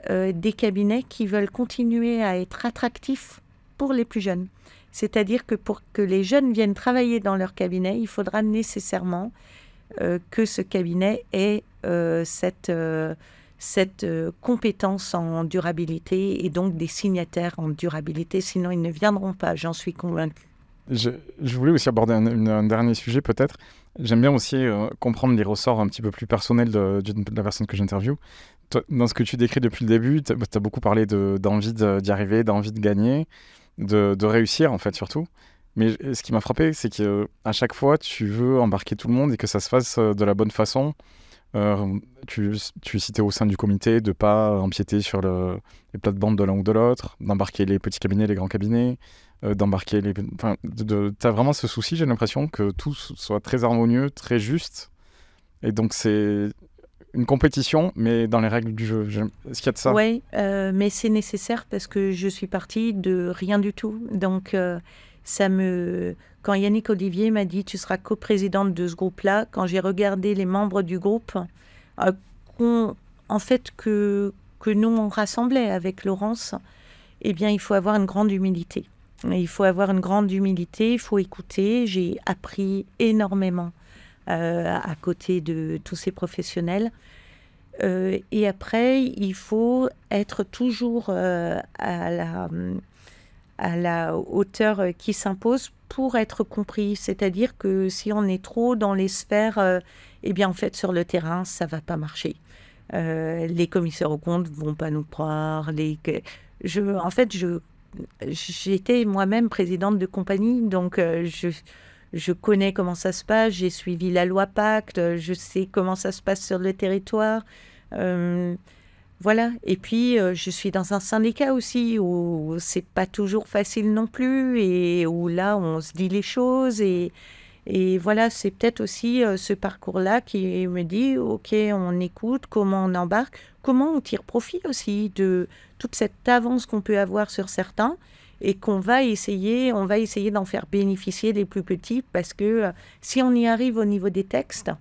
des cabinets qui veulent continuer à être attractifs pour les plus jeunes. C'est-à-dire que pour que les jeunes viennent travailler dans leur cabinet, il faudra nécessairement que ce cabinet ait cette compétence en durabilité et donc des signataires en durabilité, sinon ils ne viendront pas, j'en suis convaincue. Je voulais aussi aborder un dernier sujet peut-être. J'aime bien aussi comprendre les ressorts un petit peu plus personnels de la personne que j'interviewe. Dans ce que tu décris depuis le début, tu as beaucoup parlé d'envie d'y arriver, d'envie de gagner, de réussir en fait surtout. Mais ce qui m'a frappé, c'est qu'à chaque fois, tu veux embarquer tout le monde et que ça se fasse de la bonne façon. Tu citais au sein du comité de ne pas empiéter sur les plates-bandes de l'un ou de l'autre, d'embarquer les petits cabinets, les grands cabinets, d'embarquer les... Enfin, t'as vraiment ce souci, j'ai l'impression, que tout soit très harmonieux, très juste. Et donc, c'est une compétition, mais dans les règles du jeu. Est-ce qu'il y a de ça ? Oui, mais c'est nécessaire parce que je suis partie de rien du tout. Donc... Quand Yannick Olivier m'a dit « tu seras coprésidente de ce groupe-là », quand j'ai regardé les membres du groupe, en fait que nous on rassemblait avec Laurence, eh bien il faut avoir une grande humilité. Il faut avoir une grande humilité, il faut écouter. J'ai appris énormément à côté de tous ces professionnels. Et après, il faut être toujours à la hauteur qui s'impose pour être compris. C'est-à-dire que si on est trop dans les sphères, eh bien en fait sur le terrain, ça ne va pas marcher. Les commissaires aux comptes ne vont pas nous croire. J'étais moi-même présidente de compagnie, donc je connais comment ça se passe, j'ai suivi la loi Pacte, je sais comment ça se passe sur le territoire. Voilà, et puis je suis dans un syndicat aussi où c'est pas toujours facile non plus et où là on se dit les choses et voilà, c'est peut-être aussi ce parcours-là qui me dit ok, on écoute, comment on embarque, comment on tire profit aussi de toute cette avance qu'on peut avoir sur certains et on va essayer d'en faire bénéficier les plus petits parce que si on y arrive au niveau des textes,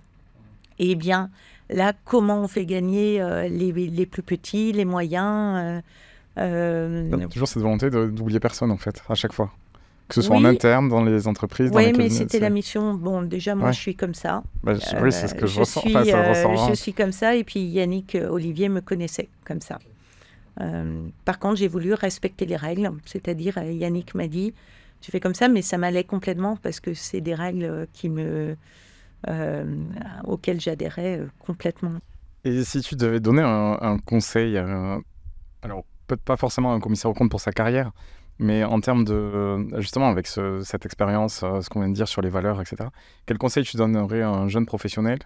eh bien là, comment on fait gagner les plus petits, les moyens Toujours cette volonté d'oublier personne, en fait, à chaque fois. Que ce soit en interne, dans les entreprises, dans les cabinets. Oui, mais c'était la mission. Bon, déjà, moi, je suis comme ça. Oui, c'est ce que je ressens. Je suis comme ça, et puis Yannick Olivier me connaissait comme ça. Par contre, j'ai voulu respecter les règles. C'est-à-dire, Yannick m'a dit, tu fais comme ça, mais ça m'allait complètement parce que c'est des règles auxquelles j'adhérais complètement. Et si tu devais donner un conseil, alors peut-être pas forcément un commissaire aux comptes pour sa carrière, mais en termes de, justement, avec cette expérience, ce qu'on vient de dire sur les valeurs, etc., quel conseil tu donnerais à un jeune professionnel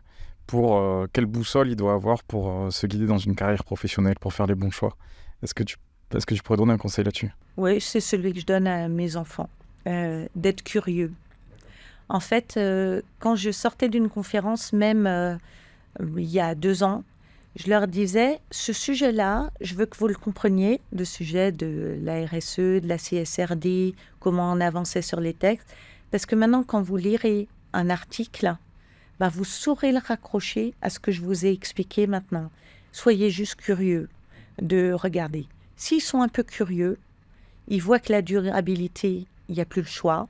pour quelle boussole il doit avoir pour se guider dans une carrière professionnelle, pour faire les bons choix? Est-ce que tu pourrais donner un conseil là-dessus? Oui, c'est celui que je donne à mes enfants, d'être curieux. En fait, quand je sortais d'une conférence, même il y a 2 ans, je leur disais, ce sujet-là, je veux que vous le compreniez, le sujet de la RSE, de la CSRD, comment on avançait sur les textes, parce que maintenant, quand vous lirez un article, vous saurez le raccrocher à ce que je vous ai expliqué maintenant. Soyez juste curieux de regarder. S'ils sont un peu curieux, ils voient que la durabilité, il n'y a plus le choix,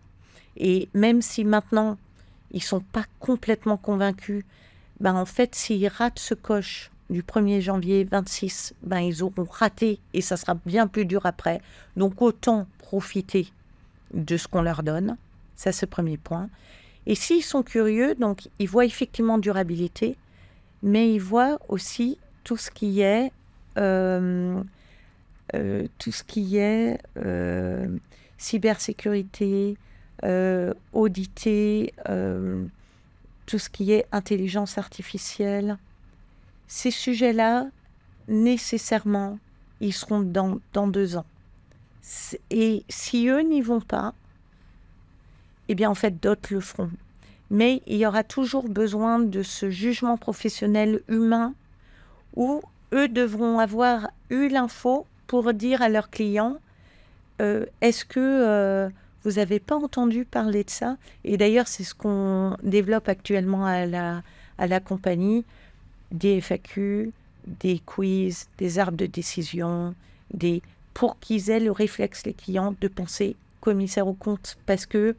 et même si maintenant, ils ne sont pas complètement convaincus, en fait, s'ils ratent ce coche du 1er janvier 26, ils auront raté et ça sera bien plus dur après. Donc, autant profiter de ce qu'on leur donne. Ça, c'est le premier point. Et s'ils sont curieux, donc, ils voient effectivement durabilité, mais ils voient aussi tout ce qui est cybersécurité, auditer, tout ce qui est intelligence artificielle. Ces sujets-là, nécessairement, ils seront dans 2 ans. Et si eux n'y vont pas, eh bien, en fait, d'autres le feront. Mais il y aura toujours besoin de ce jugement professionnel humain où eux devront avoir eu l'info pour dire à leurs clients est-ce que vous n'avez pas entendu parler de ça? Et d'ailleurs, c'est ce qu'on développe actuellement à la compagnie. Des FAQ, des quiz, des arbres de décision, pour qu'ils aient le réflexe, les clients, de penser commissaire aux comptes. Parce que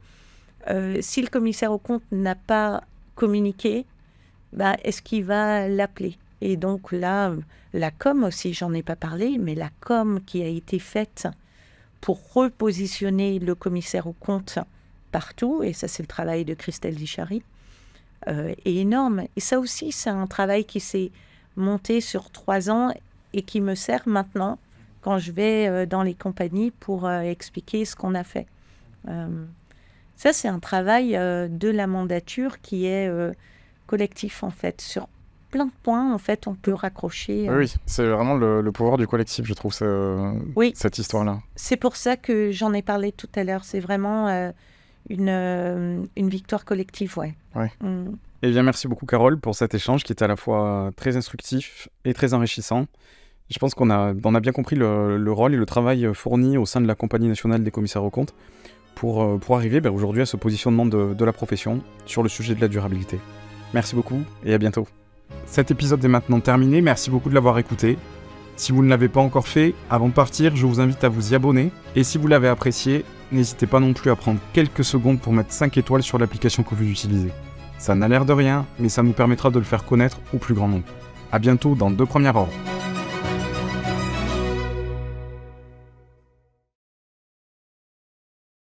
si le commissaire aux comptes n'a pas communiqué, est-ce qu'il va l'appeler? Et donc là, la com aussi, j'en ai pas parlé, mais la com qui a été faite pour repositionner le commissaire aux comptes partout, et ça c'est le travail de Christelle Dichary, est énorme. Et ça aussi, c'est un travail qui s'est monté sur 3 ans et qui me sert maintenant quand je vais dans les compagnies pour expliquer ce qu'on a fait. Ça, c'est un travail de la mandature qui est collectif, en fait. Sur plein de points, en fait, on peut raccrocher. Oui, c'est vraiment le pouvoir du collectif, je trouve, cette histoire-là. C'est pour ça que j'en ai parlé tout à l'heure. C'est vraiment une victoire collective, ouais. Eh bien, merci beaucoup, Carole, pour cet échange qui était à la fois très instructif et très enrichissant. Je pense qu'on a bien compris le rôle et le travail fourni au sein de la Compagnie nationale des commissaires aux comptes pour arriver aujourd'hui à ce positionnement de la profession sur le sujet de la durabilité. Merci beaucoup et à bientôt. Cet épisode est maintenant terminé, merci beaucoup de l'avoir écouté. Si vous ne l'avez pas encore fait, avant de partir, je vous invite à vous y abonner. Et si vous l'avez apprécié, n'hésitez pas non plus à prendre quelques secondes pour mettre 5 étoiles sur l'application que vous utilisez. Ça n'a l'air de rien, mais ça nous permettra de le faire connaître au plus grand nombre. À bientôt dans 2 premières ordres.